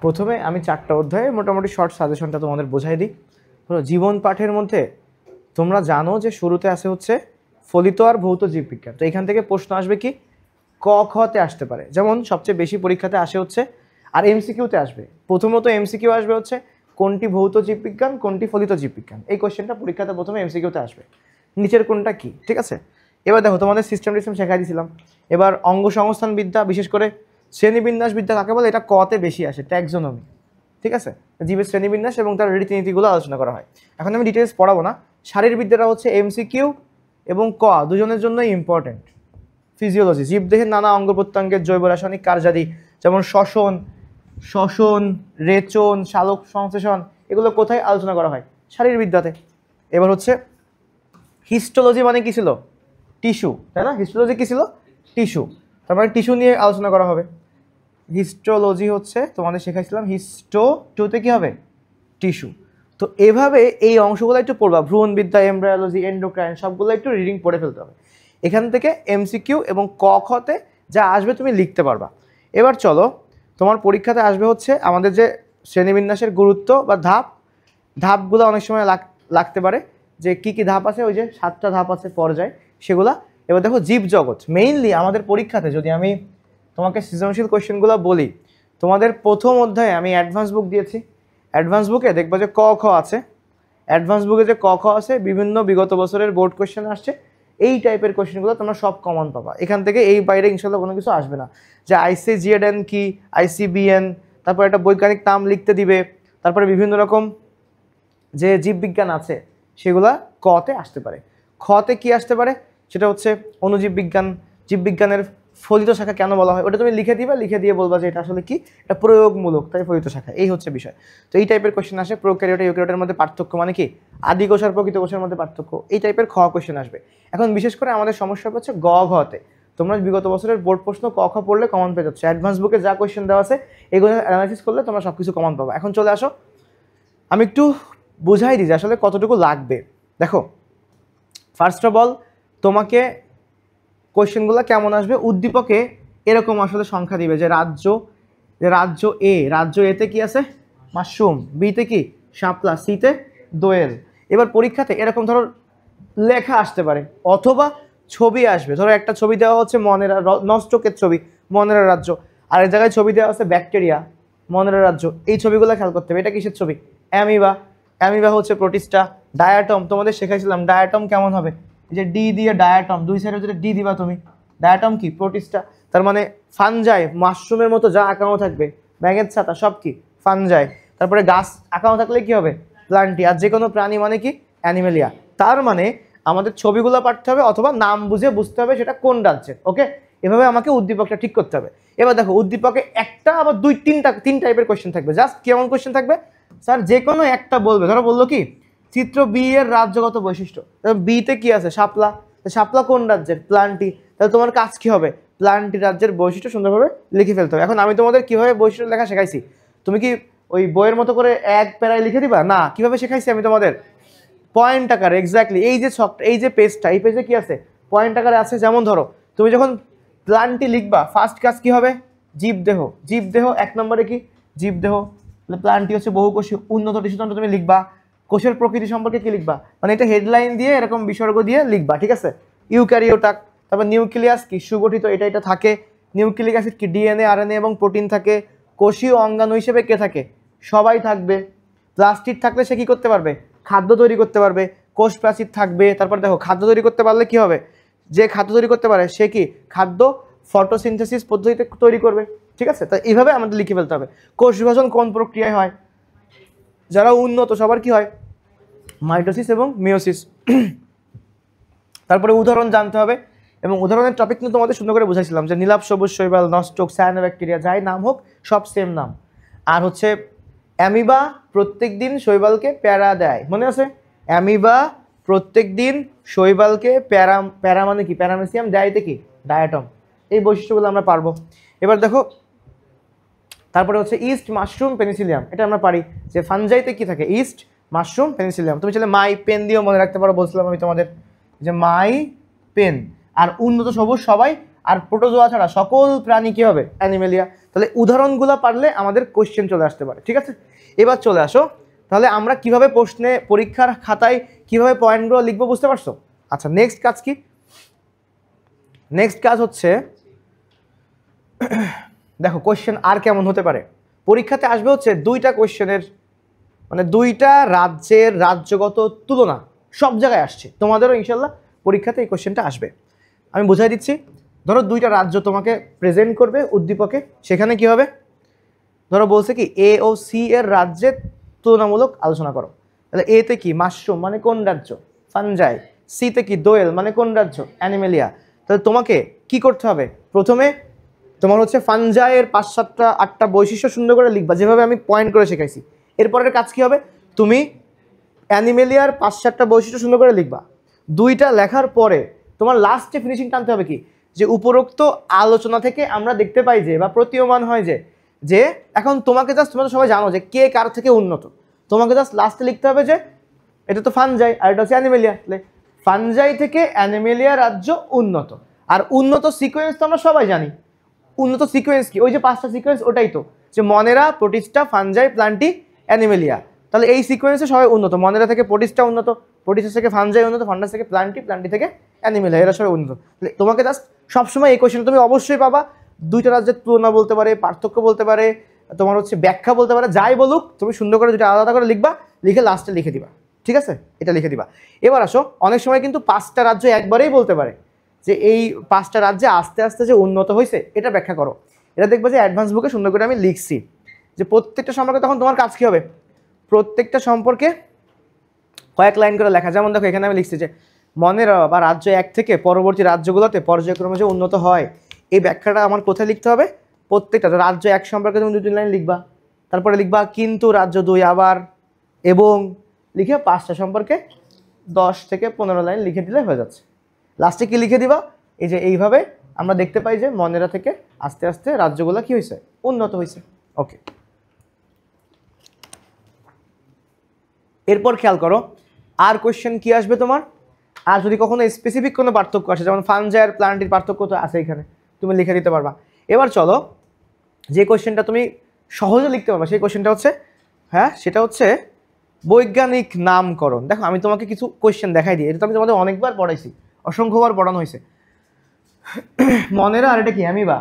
প্রথমে আমি 4টা অধ্যায়ে মোটামুটি শর্ট সাজেশনটা তোমাদের বোঝাই দিই। ধরো জীবন পাঠের মধ্যে তোমরা জানো যে শুরুতে আসে হচ্ছে ফলিত আর ভৌত জীববিজ্ঞান। তো এখান থেকে প্রশ্ন আসবে কি ক খতে আসতে পারে, যেমন সবচেয়ে বেশি পরীক্ষাতে আসে হচ্ছে, আর এমসিকিউতে আসবে। প্রথমত এমসিকিউ আসবে হচ্ছে কোনটি ভৌত জীববিজ্ঞান কোনটি ফলিত জীববিজ্ঞান, এই কোশ্চেনটা পরীক্ষাতে প্রথমে এমসিকিউতে আসবে, নিচের কোনটা কি, ঠিক আছে। এবার দেখো তোমাদের সিস্টেম শেখাই দিয়েছিলাম। এবার অঙ্গ সংস্থান বিদ্যা, বিশেষ করে শ্রেণীবিন্যাস বিদ্যা কাকে বলে, এটা কতে বেশি আসে, ট্যাক্সোনমি, ঠিক আছে। জীবের শ্রেণীবিন্যাস এবং তার রীতিনীতিগুলো আলোচনা করা হয়। এখন আমি ডিটেলস পড়াবো না। শারীরবিদ্যাটা হচ্ছে এমসিকিউ এবং ক দুজনের জন্যই ইম্পর্টেন্ট। ফিজিওলজি, জীবদেহের নানা অঙ্গ প্রত্যঙ্গের জৈব রাসায়নিক কার্যাদি, যেমন শ্বসন, রেচন, সালোক সংশ্লেষণ, এগুলো কোথায় আলোচনা করা হয়, শারীরবিদ্যাতে। এবার হচ্ছে হিস্টোলজি, মানে কি ছিল, টিস্যু, তাই না। হিস্টোলজি কি ছিল, টিস্যু, তার মানে টিস্যু নিয়ে আলোচনা করা হবে। হিস্টোলজি হচ্ছে তোমাদের শেখাইছিলাম টুতে কি হবে, টিস্যু। তো এভাবে এই অংশগুলো একটু পড়বা, ভ্রূণবিদ্যা, এমব্রায়োলজি, এন্ডোক্রাইন, সবগুলো একটু রিডিং পড়ে ফেলতে হবে। এখান থেকে এমসিকিউ এবং ক খতে যা আসবে তুমি লিখতে পারবা। এবার চলো, তোমার পরীক্ষাতে আসবে হচ্ছে আমাদের যে শ্রেণীবিন্যাসের গুরুত্ব বা ধাপগুলো অনেক সময় লাগতে পারে, যে কি কি ধাপ আছে, ওই যে 7টা ধাপ আছে পর্যায়, সেগুলা। এবার দেখো জীবজগৎ, মেইনলি আমাদের পরীক্ষাতে যদি আমি তোমাকে সৃজনশীল কোয়েশ্চেনগুলো বলি, তোমাদের প্রথম অধ্যায়ে আমি অ্যাডভান্স বুক দিয়েছি। অ্যাডভান্স বুকে দেখবা যে ক খ আছে, অ্যাডভান্স বুকে যে ক খ আছে বিভিন্ন বিগত বছরের বোর্ড কোয়েশ্চেন আসছে, এই টাইপের কোয়েশ্চেনগুলো তোমরা সব কমন পাবা। এখান থেকে এই বাইরে ইনশাল্লাহ কোনো কিছু আসবে না, যে আইসিজিএডএন কি, আইসিবিএন, তারপর একটা বৈজ্ঞানিক নাম লিখতে দিবে, তারপরে বিভিন্ন রকম যে জীববিজ্ঞান আছে সেগুলা কতে আসতে পারে। খতে কি আসতে পারে সেটা হচ্ছে অণুজীব বিজ্ঞান, জীববিজ্ঞানের ফলিত শাখা কেন বলা হয়, ওটা তুমি লিখে দিবা, লিখে দিয়ে বলবা যে এটা আসলে কি, এটা প্রয়োগমূলক, তাই ফলিত শাখা, এই হচ্ছে বিষয়। তো এই টাইপের কোয়েশ্চেন আসে। প্রোক্যারিওট ইউক্যারিওটের মধ্যে পার্থক্য, মানে কি আদি কোষ আর প্রকৃত কোষের মধ্যে পার্থক্য, এই টাইপের খ কোয়েশ্চেন আসবে। এখন বিশেষ করে আমাদের সমস্যা হচ্ছে গ ঘতে, তোমরা বিগত বছরের বোর্ড প্রশ্ন ক খ পড়লে কমন পেয়ে যাচ্ছে, অ্যাডভান্স বুকে যা কোয়েশ্চেন দেওয়া আছে এগুলো অ্যানালাইসিস করলে তোমরা সব কিছু কমন পাবা। এখন চলে আসো, আমি একটু বুঝাই দিই যে আসলে কতটুকু লাগবে। দেখো, ফার্স্ট অফ অল তোমাকে কোয়েশ্চেনগুলো কেমন আসবে, উদ্দীপকে এরকম আসলে সংখ্যা দিবে, যে রাজ্য এতে কি আছে, মাশরুম, বিতে কি শাপলা, সিতে দোয়েল। এবার পরীক্ষাতে এরকম ধরো লেখা আসতে পারে, অথবা ছবি আসবে। ধরো একটা ছবি দেওয়া হচ্ছে মনেরা, নস্টকের ছবি, মনেরা রাজ্য, আর এক জায়গায় ছবি দেওয়া আছে ব্যাকটেরিয়া, মনেরা রাজ্য। এই ছবিগুলো খেয়াল করতে হবে, এটা কিসের ছবি, অ্যামিবা হচ্ছে প্রোটিস্টা। ডায়াটম তোমাদের শেখাইছিলাম, ডায়াটম কেমন হবে, এই যে ডি দিয়ে ডায়াটম, দুই সাইডে যদি ডি দিবা তুমি, ডায়াটম কি প্রোটিস্টা, তার মানে ফানজাই, মাশরুমের মতো যা আঁকানো থাকবে, ব্যাঙের ছাতা, সব কি ফানজাই। তারপরে গাছ আঁকানো থাকলে কি হবে, প্লান্টি, আর যে কোনো প্রাণী মানে কি অ্যানিমেলিয়া। তার মানে আমাদের ছবিগুলো পাঠতে হবে, অথবা নাম বুঝে বুঝতে হবে সেটা কোন রাজ্যের। ওকে, এভাবে আমাকে উদ্দীপকটা ঠিক করতে হবে। এবার দেখো, উদ্দীপকে একটা আবার তিন টাইপের কোয়েশ্চেন থাকবে। জাস্ট কেমন কোয়েশ্চেন থাকবে, স্যার যে কোনো একটা বলবে। ধরো বললো কি চিত্র বি এর রাজ্যগত বৈশিষ্ট্য, বিতে কি আছে শাপলা, শাপলা কোন রাজ্যের, প্লান্টি। তাহলে তোমার কাজ কি হবে, প্লান্টি রাজ্যের বৈশিষ্ট্য সুন্দরভাবে লিখে ফেলতে হবে। এখন আমি তোমাদের কিভাবে বৈশিষ্ট্য লেখা শেখাইছি, তুমি কি ওই বইয়ের মতো করে এক প্যারায় লিখে দিবা না, কিভাবে শেখাইছি আমি তোমাদের পয়েন্ট আকারে। এক্স্যাক্টলি এই যে ছকটা, এই যে পেজটা, এই পেজে কি আছে, পয়েন্ট আকারে আছে। যেমন ধরো তুমি যখন প্লান্টি লিখবা, ফার্স্ট কাজ কি হবে, জীবদেহ 1 নম্বরে কি জীবদেহ, প্লান্টি হচ্ছে বহুকোষী উন্নত টিস্যুতন্ত্র তুমি লিখবা। কোষের প্রকৃতি সম্পর্কে কি লিখবা, মানে এটা হেডলাইন দিয়ে এরকম বিসর্গ দিয়ে লিখবা, ঠিক আছে। ইউক্যারিওটাক, তারপর নিউক্লিয়াস কি সুগঠিত, এটা থাকে। নিউক্লিক অ্যাসিড কি ডিএনএ, আরএনএ এবং প্রোটিন থাকে। কোষীয় অঙ্গাণু হিসেবে কে থাকে, সবাই থাকবে। প্লাস্টিড থাকলে সে কি করতে পারবে, খাদ্য তৈরি করতে পারবে। কোষ প্রাচীর থাকবে। তারপর দেখো, খাদ্য তৈরি করতে পারলে কি হবে, যে খাদ্য তৈরি করতে পারে সে কি খাদ্য ফটোসিনথেসিস পদ্ধতিতে তৈরি করবে, ঠিক আছে। তাই এইভাবে আমাদের লিখে ফেলতে হবে। কোষ বিভাজন কোন প্রক্রিয়ায় হয়, যারা উন্নত সবার কি হয়, মাইটোসিস এবং মিওসিস। তারপরে উদাহরণ জানতে হবে, এবং উদাহরণের টপিক নিয়ে তোমাদের সুন্দর করে বুঝাইছিলাম, যে নীলাভ, সবুজ শৈবাল, নস্টক, সায়ানোব্যাকটেরিয়া, যাই নাম হোক সব সেম নাম। আর হচ্ছে অ্যামিবা প্রত্যেক দিন শৈবালকে প্যারা দেয়, মনে আছে, অ্যামিবা প্রত্যেক দিন শৈবালকে প্যারা মানে কি প্যারামেসিয়াম দেয়তে কি ডায়াটম। এই বৈশিষ্ট্যগুলো আমরা পারবো। এবার দেখো, তারপরে হচ্ছে ইস্ট, মাশরুম, পেনিসিলিয়াম, এটা আমরা পারি। যে ফানজাইতে কি থাকে, ইস্ট, মাশরুম, পেনিসিলিয়াম। তুমি চাইলে মাই পেন দিয়েও মনে রাখতে পারো, বলছিলাম আমি তোমাদের যে মাই পেন। আর উন্নত সবুজ সবাই, আর প্রোটোজোয়া ছাড়া সকল প্রাণী কি হবে, অ্যানিমেলিয়া। তাহলে উদাহরণগুলো পারলে আমাদের কোশ্চেন চলে আসতে পারে। ঠিক আছে, এবার চলে আসো তাহলে আমরা কিভাবে প্রশ্নে পরীক্ষার খাতায় কিভাবে পয়েন্টগুলো লিখবো বুঝতে পারছো? আচ্ছা, নেক্সট কাজ কি? নেক্সট কাজ হচ্ছে দেখো কোশ্চেন আর কেমন হতে পারে। পরীক্ষাতে আসবে হচ্ছে দুইটা কোশ্চেনের মানে দুইটা রাজ্যের রাজ্যগত তুলনা, সব জায়গায় আসছে, তোমাদেরও ইনশাল্লাহ পরীক্ষাতে এই কোশ্চেনটা আসবে। আমি বুঝাই দিচ্ছি। ধরো দুইটা রাজ্য তোমাকে প্রেজেন্ট করবে উদ্দীপকে, সেখানে কি হবে, ধরো বলছে কি এ ও সি এর রাজ্যের তুলনামূলক আলোচনা করো। তাহলে এ তে কি মাশরুম মানে কোন রাজ্য, ফানজাই। সি তে কি দোয়েল মানে কোন রাজ্য, অ্যানিমেলিয়া। তাহলে তোমাকে কি করতে হবে, প্রথমে তোমার হচ্ছে ফানজাইয়ের 5-7টা 8টা বৈশিষ্ট্য সুন্দর করে লিখবা, যেভাবে আমি পয়েন্ট করে শেখাইছি। এরপরের কাজ কি হবে, তুমি অ্যানিমেলিয়ার 5-7টা বৈশিষ্ট্য সুন্দর করে লিখবা। দুইটা লেখার পরে তোমার লাস্টে ফিনিশিং টানতে হবে কি, যে উপরোক্ত আলোচনা থেকে আমরা দেখতে পাই যে বা প্রতীয়মান হয় যে যে এখন তোমাকে জাস্ট, তোমরা তো সবাই জানো যে কে কার থেকে উন্নত, তোমাকে জাস্ট লাস্টে লিখতে হবে যে এটা তো ফানজাই আর এটা হচ্ছে অ্যানিমেলিয়া। তাহলে ফানজাই থেকে অ্যানিমেলিয়া রাজ্য উন্নত। আর উন্নত সিকোয়েন্স তো আমরা সবাই জানি। উন্নত সিকোয়েন্স কি, ওই যে 5টা সিকোয়েন্স, ওটাই তো, যে মনেরা, প্রোটিস্টা, ফানজাই, প্লান্টি, অ্যানিমেলিয়া। তাহলে এই সিকোয়েন্সে সবাই উন্নত। মনেরা থেকে প্রোটিস্টা উন্নত, প্রোটিস্টা থেকে ফানজাই উন্নত, ফান্ডাস থেকে প্লান্টি, প্লান্টি থেকে অ্যানিমেলিয়া, এরা সবাই উন্নত। তাহলে তোমাকে জাস্ট সবসময় এই কোয়েশ্চেন তুমি অবশ্যই পাবা, দুইটা রাজ্যের তুলনা বলতে পারে, পার্থক্য বলতে পারে, তোমার হচ্ছে ব্যাখ্যা বলতে পারে, যাই বলুক তুমি সুন্দর করে দুটো আলাদা করে লিখবা, লিখে লাস্টে লিখে দিবা। ঠিক আছে, এটা লিখে দিবা। এবার আসো, অনেক সময় কিন্তু 5টা রাজ্য একবারেই বলতে পারে যে এই 5টা রাজ্যে আস্তে আস্তে যে উন্নত হয়েছে এটা ব্যাখ্যা করো। এটা দেখবে যে অ্যাডভান্স বুকে সুন্দর করে আমি লিখছি যে প্রত্যেকটা সম্পর্কে। তখন তোমার কাজ কী হবে, প্রত্যেকটা সম্পর্কে কয়েক লাইন করে লেখা। যেমন দেখো এখানে আমি লিখছি যে মনের বা রাজ্য 1 থেকে পরবর্তী রাজ্যগুলোতে পর্যায়ক্রমে যে উন্নত হয়, এই ব্যাখ্যাটা আমার কোথায় লিখতে হবে, প্রত্যেকটা রাজ্য 1 সম্পর্কে তুমি 2-3 লাইন লিখবা, তারপরে লিখবা কিন্তু রাজ্য 2 আবার, এবং লিখে 5টা সম্পর্কে 10 থেকে 15 লাইন লিখে দিলে হয়ে যাচ্ছে। লাস্টে কি লিখে দিবা, এই যে এইভাবে আমরা দেখতে পাই যে মনেরা থেকে আস্তে আস্তে রাজ্যগুলো কি হয়েছে, উন্নত হয়েছে। ওকে, এরপর খেয়াল করো আর কোশ্চেন কি আসবে তোমার। আর যদি কখনো স্পেসিফিক কোনো পার্থক্য আসে, যেমন ফানজাই আর প্লান্টির পার্থক্য তো আছে এখানে, তুমি লিখে দিতে পারবা। এবার চলো যে কোশ্চেনটা তুমি সহজে লিখতে পারবা সেই কোশ্চেনটা হচ্ছে, হ্যাঁ সেটা হচ্ছে বৈজ্ঞানিক নামকরণ। দেখো আমি তোমাকে কিছু কোশ্চেন দেখাই দিই, এটা তো আমি তোমাদের অনেকবার পড়াইছি, অসংখ্যবার পড়ানো হয়েছে। মনেরা আর এটা কি অ্যামিবা,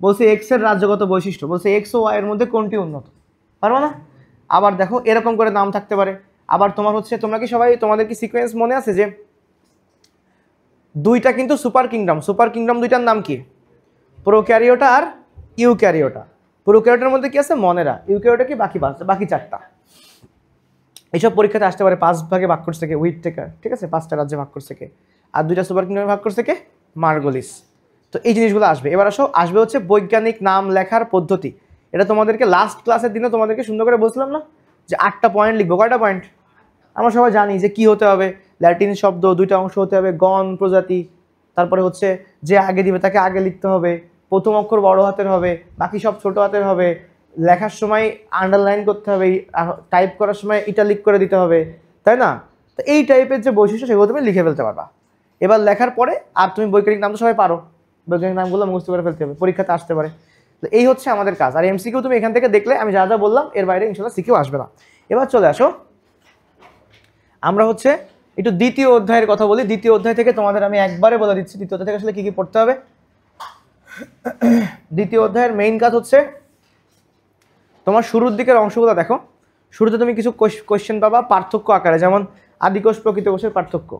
বলছে এক্স এর রাজ্যগত বৈশিষ্ট্য, বলছে এক্স ও ওয়াই এর মধ্যে কোনটি উন্নত, পারবো না? আবার দেখো এরকম করে নাম থাকতে পারে। আবার তোমার হচ্ছে, তোমরা কি সবাই, তোমাদের কি সিকোয়েন্স মনে আছে যে দুইটা কিন্তু সুপার কিংডম, সুপার কিংডম দুইটার নাম কি, প্রোক্যারিওটা আর ইউক্যারিওটা। প্রোক্যারিওটার মধ্যে কি আছে, মনেরা, ইউক্যারিওটা কি বাকি 4টা। এইসব পরীক্ষাতে আসতে পারে 5 ভাগে ভাগ করছে থেকে উইট থেকে, ঠিক আছে, 5টা রাজ্যে ভাগ করছে কে, আর 2টা সুপার কিংডমে ভাগ করছে কে, মার্গলিস। তো এই জিনিসগুলো আসবে। এবার আসবে হচ্ছে বৈজ্ঞানিক নাম লেখার পদ্ধতি। এটা তোমাদেরকে লাস্ট ক্লাসের দিনে তোমাদেরকে সুন্দর করে বলছিলাম না যে 8টা পয়েন্ট লিখবো। কয়টা পয়েন্ট আমরা সবাই জানি যে কি হতে হবে, ল্যাটিন শব্দ 2টা অংশ হতে হবে, গণ প্রজাতি, তারপরে হচ্ছে যে আগে দিবে তাকে আগে লিখতে হবে, প্রথম অক্ষর বড় হাতের হবে, বাকি সব ছোট হাতের হবে, লেখার সময় আন্ডারলাইন করতে হবে, টাইপ করার সময় ইটালিক করে দিতে হবে, তাই না? তো এই টাইপের যে বৈশিষ্ট্য সেগুলো তুমি লিখে ফেলতে পারবা। এবার লেখার পরে আর তুমি বৈজ্ঞানিক নাম তো সবাই পারো, বৈজ্ঞানিক নামগুলো মুখস্থ করে ফেলতে হবে, পরীক্ষাতে আসতে পারে। তো এই হচ্ছে আমাদের কাজ। আর এমসিকিউ তুমি এখান থেকে দেখলে আমি যা যা বললাম এর বাইরে ইনশাল্লাহ সিকিউ আসবে না। এবার চলে আসো, আমরা হচ্ছে একটু দ্বিতীয় অধ্যায়ের কথা বলি। দ্বিতীয় অধ্যায় থেকে তোমাদের আমি একবারে বলে দিচ্ছি দ্বিতীয় অধ্যায় থেকে আসলে কি কি পড়তে হবে। দ্বিতীয় অধ্যায়ের মেইন কাজ হচ্ছে তোমার শুরুর দিকের অংশগুলো দেখো। শুরুতে তুমি কিছু কোশ্চেন পাবা পার্থক্য আকারে, যেমন আদিকোষ প্রকৃত কোষের পার্থক্য,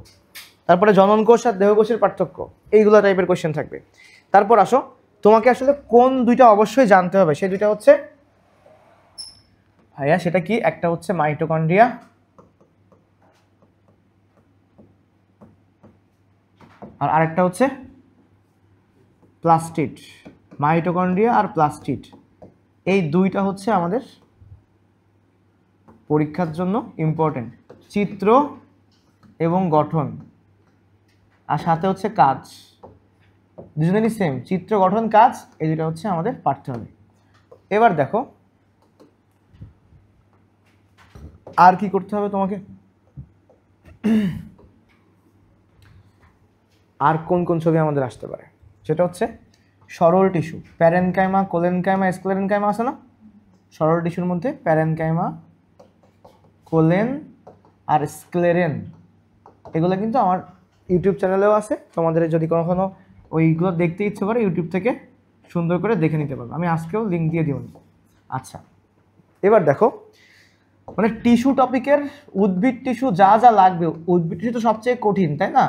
তারপরে জনন কোষ আর দেহকোষের পার্থক্য, এইগুলো টাইপের কোশ্চেন থাকবে। তারপর আসো, তোমাকে আসলে কোন দুইটা অবশ্যই জানতে হবে, সেই দুইটা হচ্ছে ভাইয়া সেটা কি, একটা হচ্ছে মাইটোকন্ড্রিয়া আর আরেকটা হচ্ছে প্লাস্টিড। মাইটোকন্ড্রিয়া আর প্লাস্টিড, এই দুইটা হচ্ছে আমাদের পরীক্ষার জন্য ইম্পর্টেন্ট, চিত্র এবং গঠন, আর সাথে হচ্ছে কাজ, দুজনেরই সেম, চিত্র গঠন কাজ, এই দুটো হচ্ছে আমাদের পারতে হবে। এবার দেখো আর কি করতে হবে তোমাকে, আর কোন কোন ছবি আমাদের আসতে পারে, সেটা হচ্ছে সরল টিস্যু, প্যারেনকাইমা, কোলেনকাইমা, স্ক্লেরেনকাইমা আছে না? সরল টিস্যুর মধ্যে প্যারেনকাইমা, কোলেন আর স্ক্লেরেন, এগুলো কিন্তু আমার ইউটিউব চ্যানেলেও আছে, তোমাদের যদি কখনো ওইগুলো দেখতে ইচ্ছে করে ইউটিউব থেকে সুন্দর করে দেখে নিতে পারবে, আমি আজকেও লিঙ্ক দিয়ে দিব। আচ্ছা, এবার দেখো মানে টিস্যু টপিকের উদ্ভিদ টিস্যু যা যা লাগবে, উদ্ভিদ টিস্যু তো সবচেয়ে কঠিন, তাই না?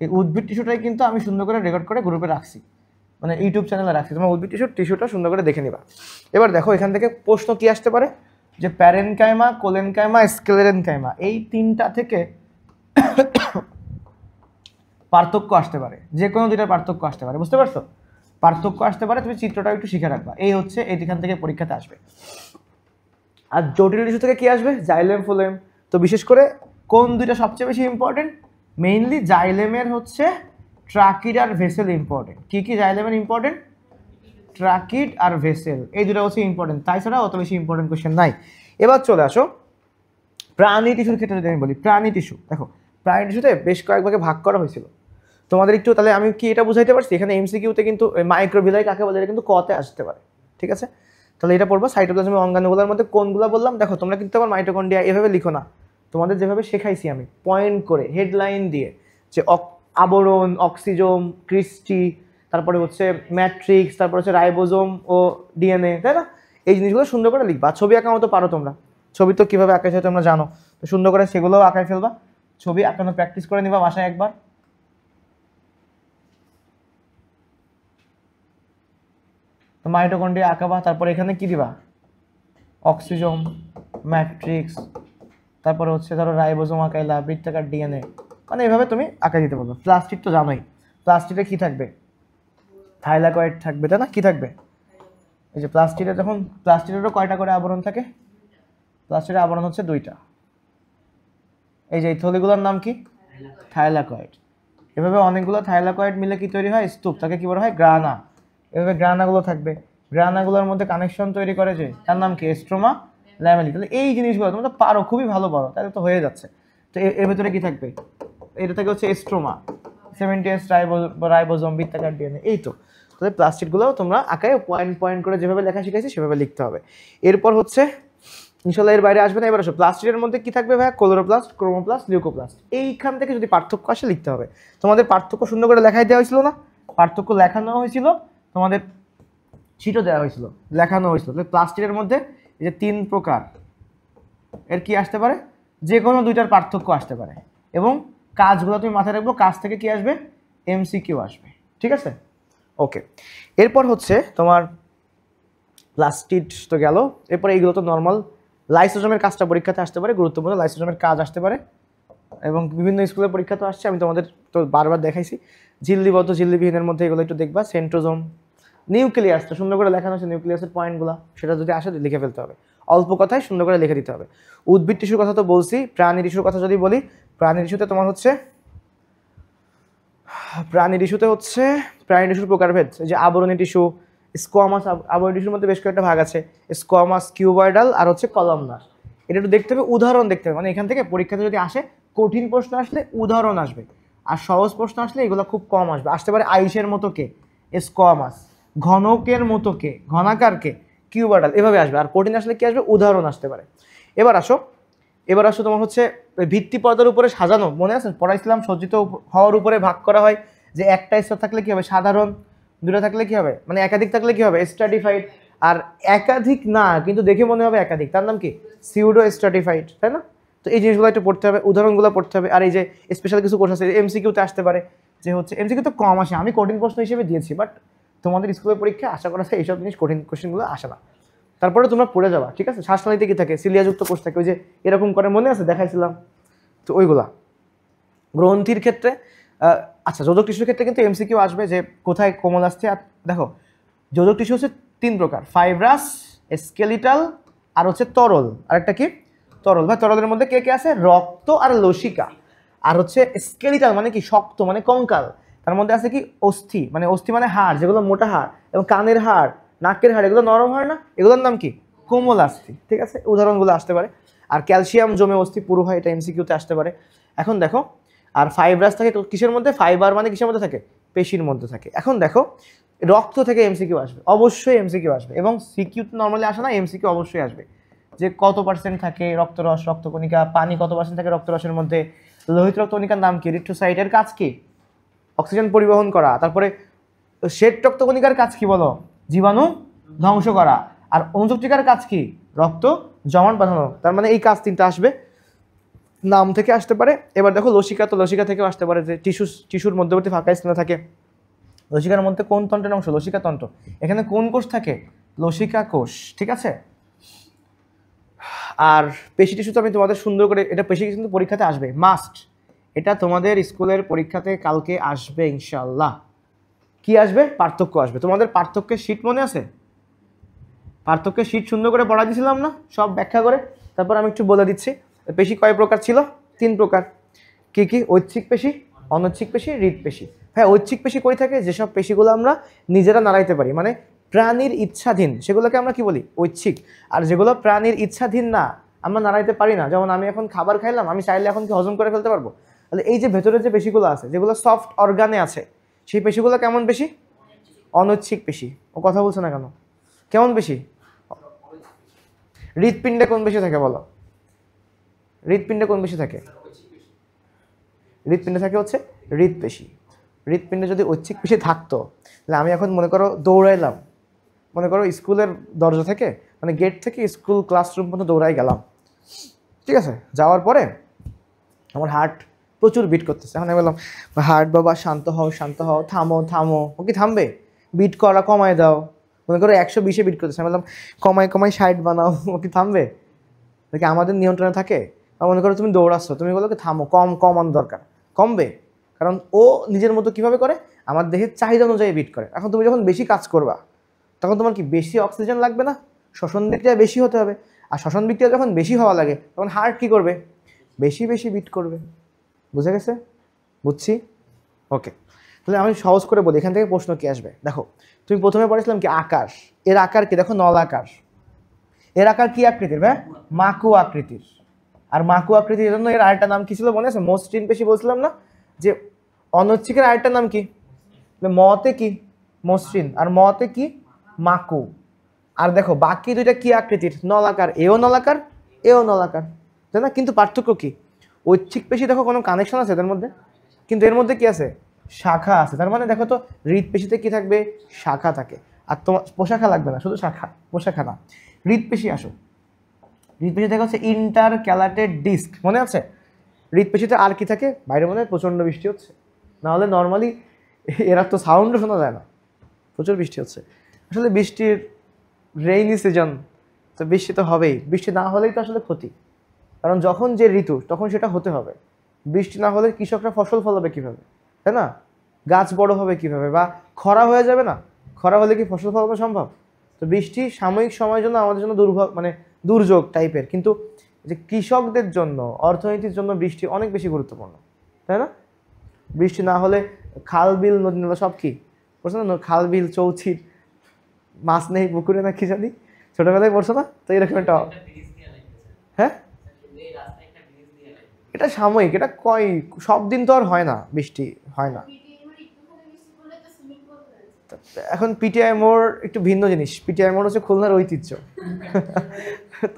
এই উদ্ভিদ টিস্যুটাই কিন্তু আমি সুন্দর করে রেকর্ড করে গ্রুপে রাখছি, মানে ইউটিউব চ্যানেলে রাখছি, তোমার উদ্ভিদ টিস্যুটা সুন্দর করে দেখে নিবা। এবার দেখো এখান থেকে প্রশ্ন কি আসতে পারে, যে প্যারেনকাইমা, কোলেনকাইমা, স্ক্লেরেনকাইমা, এই তিনটা থেকে পার্থক্য আসতে পারে, যে কোনো দুইটার পার্থক্য আসতে পারে, বুঝতে পারছো? পার্থক্য আসতে পারে, তুমি চিত্রটা একটু শিখে রাখবা, এই হচ্ছে এইখান থেকে পরীক্ষাতে আসবে। আর জটিল টিস্যু থেকে কি আসবে? Xylem, phloem. তো বিশেষ করে কোন দুইটা সবচেয়ে বেশি ইম্পর্টেন্ট? মেইনলি জাইলেমের হচ্ছে ট্রাকিড আর ভেসেল ইম্পর্টেন্ট। কি কি জাইলেমের ইম্পর্টেন্ট? ট্রাকিড আর ভেসেল, এই দুটো হচ্ছে ইম্পর্টেন্ট, তাই ছাড়া অত বেশি ইম্পর্টেন্ট কোয়েশ্চেন নাই। এবার চলে আসো প্রাণী টিস্যুর ক্ষেত্রে যদি আমি বলি, প্রাণী টিস্যু দেখো, প্রাণী টিস্যুতে বেশ কয়েক ভাগে ভাগ করা হয়েছিল তোমাদের একটু, তাহলে আমি কি এটা বুঝাইতে পারছি? এখানে এমসিকিউতে কিন্তু মাইক্রোভিলাই কাকে বলে এটা কিন্তু কতে আসতে পারে, ঠিক আছে? তাহলে এটা পড়বো, সাইটোপ্লাজমের অঙ্গাণুগুলোর মধ্যে কোনগুলো বললাম। দেখো তোমরা কিন্তু আবার মাইটোকন্ড্রিয়া এভাবে লিখো না, তোমাদের যেভাবে শেখাইছি আমি পয়েন্ট করে হেডলাইন দিয়ে, যে আবরণ, অক্সিজোম, ক্রিস্টি, তারপরে হচ্ছে ম্যাট্রিক্স, তারপরে হচ্ছে রাইবোজোম ও ডিএনএ, তাই না? এই জিনিসগুলো সুন্দর করে লিখবা। ছবি আঁকানো তো পারো তোমরা, ছবি তো কীভাবে আঁকাইছে তোমরা জানো, তো সুন্দর করে সেগুলোও আঁকাই ফেলবা, ছবি আঁকানো প্র্যাকটিস করে নিবা বাসায় একবার। মাইটোকন্ড্রিয়া আঁকাবা, তারপর এখানে কি দিবা? অক্সিজোম, ম্যাট্রিক্স, তারপরে হচ্ছে ধরো রাইবোজোম আঁকাইলা, বৃত্তাকার ডিএনএ, মানে এভাবে তুমি আঁকা দিতে পারবে। প্লাস্টিক তো জানোই, প্লাস্টিকে কি থাকবে? থাইলাকয়েড থাকবে, তাই না? কি থাকবে? এই যে প্লাস্টিকে, যখন প্লাস্টিকেরও কয়টা করে আবরণ থাকে? প্লাস্টিকের আবরণ হচ্ছে দুইটা। এই যে এই থলিগুলোর নাম কি? থাইলাকয়েড। এভাবে অনেকগুলো থাইলাকয়েড মিলে কি তৈরি হয়? স্তূপ, তাকে কি বলা হয়? গ্রানা। এভাবে গ্রানাগুলো থাকবে, গ্রানাগুলোর মধ্যে কানেকশন তৈরি করে, যে তার নাম কি? Stroma lamellae. তাহলে এই জিনিসগুলো তোমরা পারো, খুবই ভালো পারো, তাহলে তো হয়ে যাচ্ছে। তো এর ভেতরে কি থাকবে? এটা থেকে হচ্ছে স্ট্রোমা, 70S রাইবোজোম, বৃত্তাকার ডিএনএ, এই তো। তাহলে প্লাস্টিকগুলোও তোমরা আঁকায় পয়েন্ট পয়েন্ট করে যেভাবে লেখা শিখেছি সেভাবে লিখতে হবে। এরপর হচ্ছে ইনশাল্লাহ এর বাইরে আসবে না। এবার আসো প্লাস্টিকের মধ্যে কি থাকবে ভাইয়া? Chloroplast, chromoplast, leucoplast. এইখান থেকে যদি পার্থক্য আসে লিখতে হবে। তোমাদের পার্থক্য সুন্দর করে লেখাই দেওয়া হয়েছিল না? পার্থক্য লেখানো হয়েছিল, তোমাদের শিটও দেওয়া হয়েছিল, লেখানো হয়েছিল। তাহলে প্লাস্টিকের মধ্যে এই যে 3 প্রকার, এর কি আসতে পারে? যে কোনো দুইটার পার্থক্য আসতে পারে, এবং কাজগুলো তুমি মাথায় রাখবো, কাজ থেকে কি আসবে? এমসিকিউ আসবে, ঠিক আছে? ওকে, এরপর হচ্ছে তোমার প্লাস্টিড তো গেল, এরপর এইগুলো তো নর্মাল। লাইসোজোমের কাজটা পরীক্ষাতে আসতে পারে, গুরুত্বপূর্ণ লাইসোজোমের কাজ আসতে পারে, এবং বিভিন্ন স্কুলের পরীক্ষা তো আসছে, আমি তোমাদের তো বারবার দেখাইছি। ঝিল্লিবদ্ধ, ঝিল্লিবিহীনের মধ্যে এগুলো একটু দেখবা। সেন্ট্রোজোম, নিউক্লিয়াসটা সুন্দর করে লেখানো আছে, নিউক্লিয়াসের পয়েন্টগুলো, সেটা যদি আসে লিখে ফেলতে হবে, অল্প কথায় সুন্দর করে লিখে দিতে হবে। উদ্ভিদ টিস্যুর কথা তো বলছি, প্রাণী টিস্যুর কথা যদি বলি, প্রাণী টিস্যুতে তোমার হচ্ছে প্রাণী টিস্যুর প্রকারভেদ, যে আবরণী টিস্যু, স্কোয়ামাস। আবরণী টিস্যুর মধ্যে বেশ কয়েকটা ভাগ আছে, স্কোয়ামাস, কিউবয়েডাল আর হচ্ছে কলামনার। এটা একটু দেখতে হবে, উদাহরণ দেখতে হবে, মানে এখান থেকে পরীক্ষাতে যদি আসে কঠিন প্রশ্ন আসলে উদাহরণ আসবে, আর সহজ প্রশ্ন আসলে এগুলো খুব কম আসবে। আসতে পারে আইসের মতো কে? স্কোয়ামাস। ঘনকের মতো কে? ঘনাকার কে? কিউবয়েডাল। এভাবে আসবে। আর কঠিন আসলে কি আসবে? উদাহরণ আসতে পারে। এবার আসো তোমার হচ্ছে ভিত্তি পর্দার উপরে সাজানো, মনে আছে পড়াইছিলাম, সজ্জিত হওয়ার উপরে ভাগ করা হয়, যে একটা স্তর থাকলে কি হবে? সাধারণ। দুটো থাকলে কি হবে? মানে একাধিক থাকলে কি হবে? স্ট্র্যাটিফাইড। আর একাধিক না কিন্তু দেখে মনে হবে একাধিক, তার নাম কি? সিউডো স্ট্র্যাটিফাইড, তাই না? তো এই জিনিসগুলো একটু পড়তে হবে, উদাহরণগুলো পড়তে হবে। আর এই যে স্পেশাল কিছু কোর্স আছে, এমসিকিউতে আসতে পারে, যে হচ্ছে এমসিকিউ তো কম আসে, আমি কঠিন প্রশ্ন হিসেবে দিয়েছি, বাট তোমাদের স্কুলের পরীক্ষায় আশা করা যায় এইসব জিনিস, কঠিন কোশ্চেনগুলো আসে না। তারপরে তোমরা পড়ে যাবা, ঠিক আছে? শ্বাসনালীতে কি থাকে? সিলিয়াযুক্ত কোষ থাকে, ওই যে এরকম করে, মনে আছে দেখাইছিলাম তো ওইগুলা। গ্রন্থির ক্ষেত্রে আচ্ছা, যোজক টিস্যুর ক্ষেত্রে কিন্তু এমসিকিউ আসবে, যে কোথায় কোমল আসছে। আর দেখো যোজক টিস্যু হচ্ছে 3 প্রকার, ফাইব্রাস, স্কেলিটাল আর হচ্ছে তরল। আরেকটা কি? তরল। বা তরলের মধ্যে কে কে আছে? রক্ত আর লসিকা। আর হচ্ছে স্কেলিটাল মানে কি? শক্ত, মানে কঙ্কাল। তার মধ্যে আছে কি? অস্থি, মানে অস্থি মানে হাড়, যেগুলো মোটা হাড়, এবং কানের হাড়, নাকের হাড়, এগুলো নরম হয় না, এগুলোর নাম কি? কোমল অস্থি, ঠিক আছে? উদাহরণগুলো আসতে পারে। আর ক্যালসিয়াম জমে অস্থি পুরো হয়, এটা এমসিকিউতে আসতে পারে। এখন দেখো, আর ফাইব্রাস থাকে কিসের মধ্যে? ফাইবার মানে কিসের মধ্যে থাকে? পেশির মধ্যে থাকে। এখন দেখো রক্ত থেকে এমসিকিউ আসবে, অবশ্যই এমসিকিউ আসবে, এবং সিকিউ তো নর্মালি আসে না, এমসিকিউ অবশ্যই আসবে। যে কত পার্সেন্ট থাকে রক্তরস, রক্তকণিকা, পানি কত পার্সেন্ট থাকে রক্তরসের মধ্যে, লোহিত রক্তকণিকার নাম কি, ইরিথ্রোসাইটের কাজ কি, অক্সিজেন পরিবহন করা, তারপরে শ্বেত রক্তকণিকার কাজ কি বলো, জীবাণু ধ্বংস করা, আর অনুচক্রিকার কাজ কি, রক্ত জমাট বাঁধানো। তার মানে এই কাজ তিনটা আসবে, নাম থেকে আসতে পারে। এবার দেখো লসিকা, তো লসিকা থেকেও আসতে পারে, যে টিস্যুর মধ্যবর্তী ফাঁকা স্থানে থাকে। লসিকার মধ্যে কোন তন্ত্রের অংশ, লসিকা তন্ত্র, এখানে কোন কোষ থাকে, লসিকা কোষ, ঠিক আছে। আর পেশি টিস্যু তো আমি তোমাদের সুন্দর করে, এটা পেশি কিন্তু পরীক্ষাতে আসবে মাস্ট, এটা তোমাদের স্কুলের পরীক্ষাতে কালকে আসবে ইনশাল্লাহ। কি আসবে, পার্থক্য আসবে। তোমাদের পার্থক্যের শীট মনে আছে, পার্থক্যের শীট সুন্দর করে পড়া দিয়েছিলাম না সব ব্যাখ্যা করে। তারপর আমি একটু বলে দিচ্ছি পেশি কয় প্রকার ছিল, 3 প্রকার। কি কি, ঐচ্ছিক পেশি, অনৈচ্ছিক পেশি, হৃদপেশি। হ্যাঁ, ঐচ্ছিক পেশি কই থাকে, যেসব পেশিগুলো আমরা নিজেরা নাড়াইতে পারি, মানে প্রাণীর ইচ্ছাধীন, সেগুলোকে আমরা কি বলি, ঐচ্ছিক। আর যেগুলো প্রাণীর ইচ্ছাধীন না, আমরা নাড়াইতে পারি না, যেমন আমি এখন খাবার খাইলাম, আমি চাইলে এখন কি হজম করে ফেলতে পারবো, তাহলে এই যে ভেতরে যে পেশিগুলো আছে, যেগুলো সফট অর্গানে আছে, সেই পেশিগুলো কেমন পেশি, অনৈচ্ছিক পেশি। ও কথা বলছে না কেন, কেমন পেশি, হৃৎপিণ্ডে কোন পেশি থাকে বলো, হৃৎপিণ্ডে কোন পেশি থাকে, হৃৎপিণ্ডে থাকে হচ্ছে হৃৎপেশি। হৃৎপিণ্ডে যদি ঐচ্ছিক পেশি থাকতো, তাহলে আমি এখন মনে করো দৌড়াইলাম, মনে করো স্কুলের দরজা থেকে, মানে গেট থেকে স্কুল ক্লাসরুম পর্যন্ত দৌড়াই গেলাম, ঠিক আছে। যাওয়ার পরে আমার হার্ট প্রচুর বিট করতেছে, এখন আমি বললাম হার্ট বাবা শান্ত হও, শান্ত হও, থামো থামো, ও কি থামবে, বিট করা কমায় দাও, মনে করো 120-এ বিট করতেছে, আমি বললাম কমায় কমায় 60 বানাও, ও কি থামবে, দেখি আমাদের নিয়ন্ত্রণে থাকে। বা মনে করো তুমি দৌড়াচ্ছ, তুমি বলো কি থামো, কমানো দরকার, কমবে, কারণ ও নিজের মতো কিভাবে করে, আমার দেহের চাহিদা অনুযায়ী বিট করে। এখন তুমি যখন বেশি কাজ করবা, তখন তোমার কি বেশি অক্সিজেন লাগবে না, শ্বসন বিক্রিয়া বেশি হতে হবে, আর শ্বসন বিক্রিয়া যখন বেশি হওয়া লাগে, তখন হার্ট কি করবে, বেশি বেশি বিট করবে। বুঝে গেছে, বুঝছি, ওকে। তাহলে আমি সহজ করে বলি, এখান থেকে প্রশ্ন কি আসবে। দেখো তুমি প্রথমে পড়েছিলাম কি আকার, এর আকার কি, দেখো নলাকার, এর আকার কি আকৃতির ভাই, মাকু আকৃতির। আর মাকু আকৃতির জন্য এর আরেকটা নাম কি ছিল মনে আছে, মসৃণ পেশি বলছিলাম না, যে অনৈচ্ছিকের আরেকটা নাম কি, মতে কি, মসৃণ, আর মতে কি, মাকু। আর দেখো বাকি দুইটা কি আকৃতির, নলাকার, এও নলাকার, এও নলাকার, তাই না। কিন্তু পার্থক্য কি, ঐচ্ছিক পেশি দেখো কোনো কানেকশন আছে এদের মধ্যে, কিন্তু এর মধ্যে কি আছে, শাখা আছে। তার মানে দেখো তো হৃৎপেশিতে কি থাকবে, শাখা থাকে। আর তোমার পোশাখা লাগবে না, শুধু শাখা, পোশাখা না। হৃৎপেশি আসো, হৃৎপেশি দেখা হচ্ছে ইন্টারক্যালাটেড ডিস্ক, মনে আছে। হৃৎপেশিতে আর কি থাকে, বাইরে মনে হয় প্রচণ্ড বৃষ্টি হচ্ছে, নাহলে নর্মালি এরা তো সাউন্ডও শোনা যায় না, প্রচুর বৃষ্টি হচ্ছে। আসলে বৃষ্টির রেইনি সিজন, তো বৃষ্টি তো হবেই, বৃষ্টি না হলেই তো আসলে ক্ষতি, কারণ যখন যে ঋতু তখন সেটা হতে হবে। বৃষ্টি না হলে কৃষকরা ফসল ফলাবে কীভাবে, তাই না, গাছ বড় হবে কীভাবে, বা খরা হয়ে যাবে না, খরা হলে কি ফসল ফলানো সম্ভব। তো বৃষ্টি সাময়িক সময়ের জন্য আমাদের জন্য মানে দুর্যোগ টাইপের, কিন্তু যে কৃষকদের জন্য, অর্থনীতির জন্য বৃষ্টি অনেক বেশি গুরুত্বপূর্ণ, তাই না। বৃষ্টি না হলে খাল বিল নদী নালা সব কি পড়ছো না, খাল বিল চৌচির, মাছ নেই পুকুরে না কি জানি, ছোটবেলায় পড়ছো না, তো এরকম একটা, হ্যাঁ এটা সাময়িক, এটা সব দিন তো আর হয় না, বৃষ্টি হয় না। এখন পিটিআই মোড় একটু ভিন্ন জিনিস, পিটিআই মোড় হচ্ছে খুলনার ঐতিহ্য।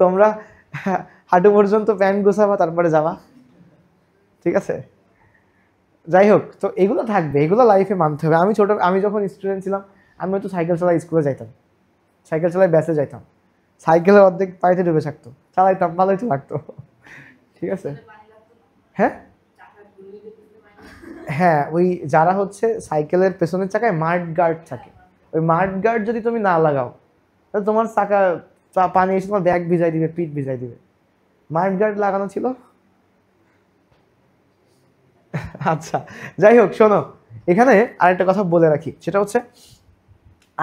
তোমরা হাঁটু পর্যন্ত প্যান্ট গোছাবা, তারপরে যাবা, ঠিক আছে। যাই হোক, তো এগুলো থাকবে, এগুলো লাইফে মানতে হবে। আমি যখন স্টুডেন্ট ছিলাম, আমি হয়তো সাইকেল চালাই স্কুলে যাইতাম, সাইকেল চালাই ব্যাসে যাইতাম, সাইকেলের অর্ধেক পাইতে ডুবে থাকতো, চালাইতাম, ভালোই তো লাগতো, ঠিক আছে। হ্যাঁ হ্যাঁ, ওই যারা হচ্ছে সাইকেলের পেছনের চাকায় মাড গার্ড থাকে, ওই মাড গার্ড যদি তুমি না লাগাও, তাহলে তোমার চাকা পানি এসে তোমার ব্যাগ ভিজাই দিবে, পিঠ ভিজাই দিবে। মাড গার্ড লাগানো ছিল। আচ্ছা, যাই হোক, শোনো, এখানে আরেকটা কথা বলে রাখি, সেটা হচ্ছে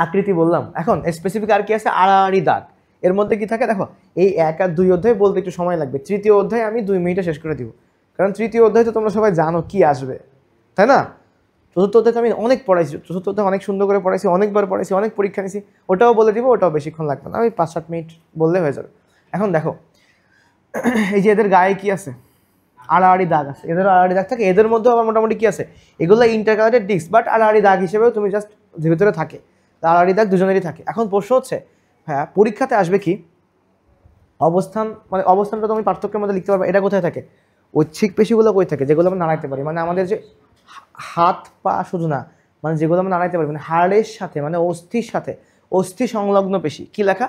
আকৃতি বললাম, এখন স্পেসিফিক আর কি আছে, আড়াআড়ি দাগ। এর মধ্যে কি থাকে দেখো, এই 1 আর 2 অধ্যায় বলতে একটু সময় লাগবে, তৃতীয় অধ্যায় আমি 2 মিনিটে শেষ করে দিব, কারণ তৃতীয় অধ্যায় তো তোমরা সবাই জানো কি আসবে, তাই না। চতুর্থ অধ্যায় আমি অনেক পড়াইছি, চতুর্থ অধ্যায় অনেক সুন্দর করে পড়াইছি, অনেকবার পড়াইছি, অনেক পরীক্ষা নিয়েছি, ওটাও বলে দিব, ওটাও বেশিক্ষণ লাগবে না, আমি 5-7 মিনিট বললে হয়ে যাবে। এখন দেখো, এই যে এদের গায়ে কি আছে, আড়াআড়ি দাগ আছে, এদের আড়াআড়ি দাগ থাকে, এদের মধ্যে আবার মোটামুটি কি আছে, এগুলো ইন্টারকালারেটেড ডিস্ক, বাট আড়াআড়ি দাগ হিসেবেও তুমি জাস্ট ভিতরে থাকে। আড়াআড়ি দাগ দুজনেরই থাকে। এখন প্রশ্ন হচ্ছে হ্যাঁ পরীক্ষাতে আসবে কি অবস্থান, মানে অবস্থানটা তুমি পার্থক্যের মধ্যে লিখতে পারবে। এটা কোথায় থাকে? ঐচ্ছিক পেশিগুলো কই থাকে? যেগুলো আমরা নাড়াইতে পারি, মানে আমাদের যে হাত পা শুধু না, মানে যেগুলো আমরা নাড়াইতে পারি, মানে হাড়ের সাথে, মানে অস্থির সাথে, অস্থি সংলগ্ন পেশি। কি লেখা?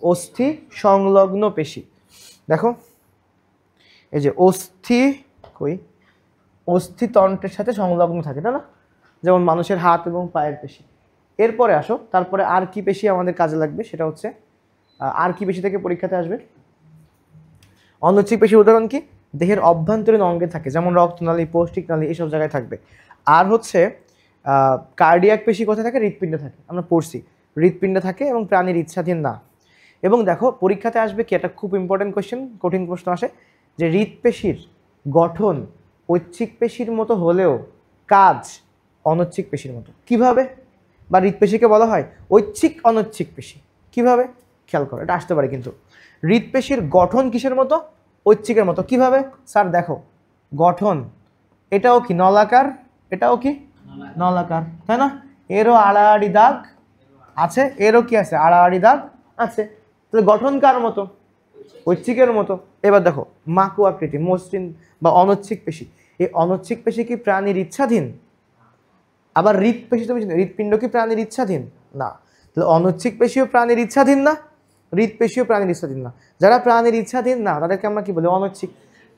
অস্থি সংলগ্ন পেশি। দেখো এই যে অস্থি কই, অস্থিতন্ত্রের সাথে সংলগ্ন থাকে, তাই না? যেমন মানুষের হাত এবং পায়ের পেশি। এরপরে আসো, তারপরে আর কি পেশি আমাদের কাজে লাগবে, সেটা হচ্ছে আর কি পেশি থেকে পরীক্ষাতে আসবে? অনৈচ্ছিক পেশির উদাহরণ কি? দেহের অভ্যন্তরীণ অঙ্গে থাকে, যেমন রক্তনালী, পৌষ্টিক নালী, এইসব জায়গায় থাকবে। আর হচ্ছে কার্ডিয়াক পেশি কোথায় থাকে? হৃৎপিণ্ডে থাকে, আমরা পড়ছি হৃৎপিণ্ডে থাকে এবং প্রাণীর ইচ্ছাধীন না। এবং দেখো পরীক্ষাতে আসবে কি, এটা খুব ইম্পর্টেন্ট কোয়েশ্চেন, কঠিন প্রশ্ন আসে, যে হৃৎপেশির গঠন ঐচ্ছিক পেশির মতো হলেও কাজ অনৈচ্ছিক পেশির মতো। কিভাবে? বা হৃৎপেশিকে বলা হয় ঐচ্ছিক অনৈচ্ছিক পেশি। কিভাবে? খেয়াল করো, এটা আসতে পারে কিন্তু। হৃৎপেশির গঠন কিসের মতো? ঐচ্ছিকের মতো। কিভাবে? স্যার দেখো গঠন, এটাও কি নলাকার, এটাও কি নলাকার, তাই না? এরও আড়াআড়ি দাগ আছে, এরও কি আছে? আড়াআড়ি দাগ আছে। তাহলে গঠন কার মতো? ঐচ্ছিকের মতো। এবার দেখো মাকু আকৃতি, মসৃণ বা অনৈচ্ছিক পেশি। এই অনৈচ্ছিক পেশি কি প্রাণীর ইচ্ছাধীন? আবার হৃৎপেশি, তুমি হৃৎপিণ্ড কি প্রাণীর ইচ্ছাধীন? না। তাহলে অনৈচ্ছিক পেশিও প্রাণীর ইচ্ছাধীন না, হৃৎপেশিও প্রাণীর ইচ্ছাধীন না। যারা প্রাণীর ইচ্ছাধীন না তাদেরকে আমরা কি বলি? অনৈচ্ছিক।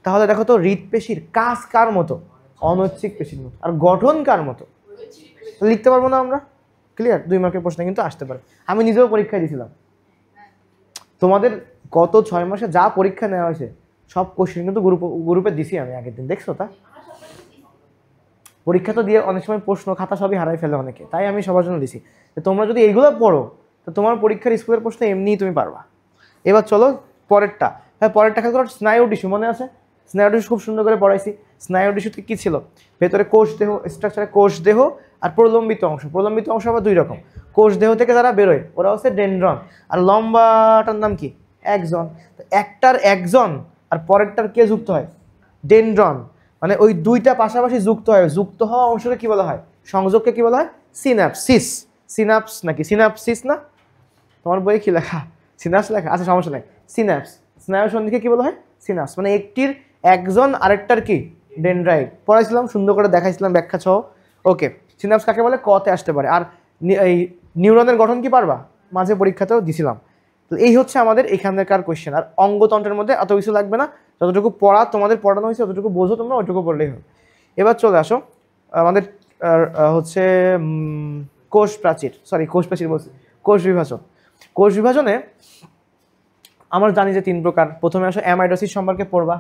তাহলে দেখো তো হৃৎপেশির কাজ কার মতো? অনৈচ্ছিক পেশির মতো। আর গঠন কার মতো? লিখতে পারবো না আমরা? ক্লিয়ার? 2 মার্কের প্রশ্ন কিন্তু আসতে পারে। আমি নিজেও পরীক্ষায় দিয়েছিলাম। তোমাদের গত 6 মাসে যা পরীক্ষা নেওয়া হয়েছে সব কোশ্চেন কিন্তু গ্রুপে দিছি আমি আগের দিন, দেখছো তা? পরীক্ষা তো দিয়ে অনেক সময় প্রশ্ন খাতা সবই হারাই ফেলে অনেকে, তাই আমি সবার জন্য দিছি তোমরা যদি এইগুলো পড়ো তো তোমার পরীক্ষার স্কুলের প্রশ্ন এমনিই তুমি পারবা। এবার চলো পরেরটা। হ্যাঁ পরেরটা খেয়াল করো, স্নায়ু টিস্যু মনে আছে? স্নায়ু টিস্যু খুব সুন্দর করে পড়াইছি। স্নায়ু টিস্যুতে কী ছিল? ভেতরে কোষ দেহ, স্ট্রাকচারে কোষ দেহ আর প্রলম্বিত অংশ। প্রলম্বিত অংশ আবার 2 রকম। কোষ দেহ থেকে যারা বেরোয় ওরা হচ্ছে ডেনড্রন, আর লম্বাটার নাম কি? একজন। একটার একজন আর পরেরটার কে যুক্ত হয়? ডেনড্রন। মানে ওই দুইটা পাশাপাশি যুক্ত হয়, যুক্ত হওয়া অংশকে কি বলা হয়? সংযোগকে কি বলা হয়? সিনাপসিস। সিনাপস নাকি সিনাপসিস না? তোমার বইয়ে কি লেখা? সিনাপস লেখা? আচ্ছা সমস্যা নাই, সিনাপস। স্নায়ু সন্ধিকে কি বলা হয়? সিনাপস। মানে একটির একজন আরেকটার কি? ডেনড্রাইট। পড়াইছিলাম, সুন্দর করে দেখাইছিলাম ব্যাখ্যা সহ। ওকে, সিনাপস কাকে বলে? কতে আসতে পারে। আর এই নিউরনের গঠন কি পারবা? মাঝে পরীক্ষাতেও দিছিলাম। তো এই হচ্ছে আমাদের এখানকার কোয়েশ্চেন। আর অঙ্গতন্ত্রের মধ্যে এত কিছু লাগবে না, যতটুকু পড়া তোমাদের পড়ানো হয়েছে ততটুকু বোঝো তোমরা, ওইটুকু পড়লেই হবে। এবার চলে আসো আমাদের হচ্ছে কোষ প্রাচীর, সরি কোষ প্রাচীর বলছি, কোষ বিভাজন। কোষ বিভাজনে আমরা জানি যে 3 প্রকার। প্রথমে আসো অ্যামাইডোসিস সম্পর্কে পড়বা।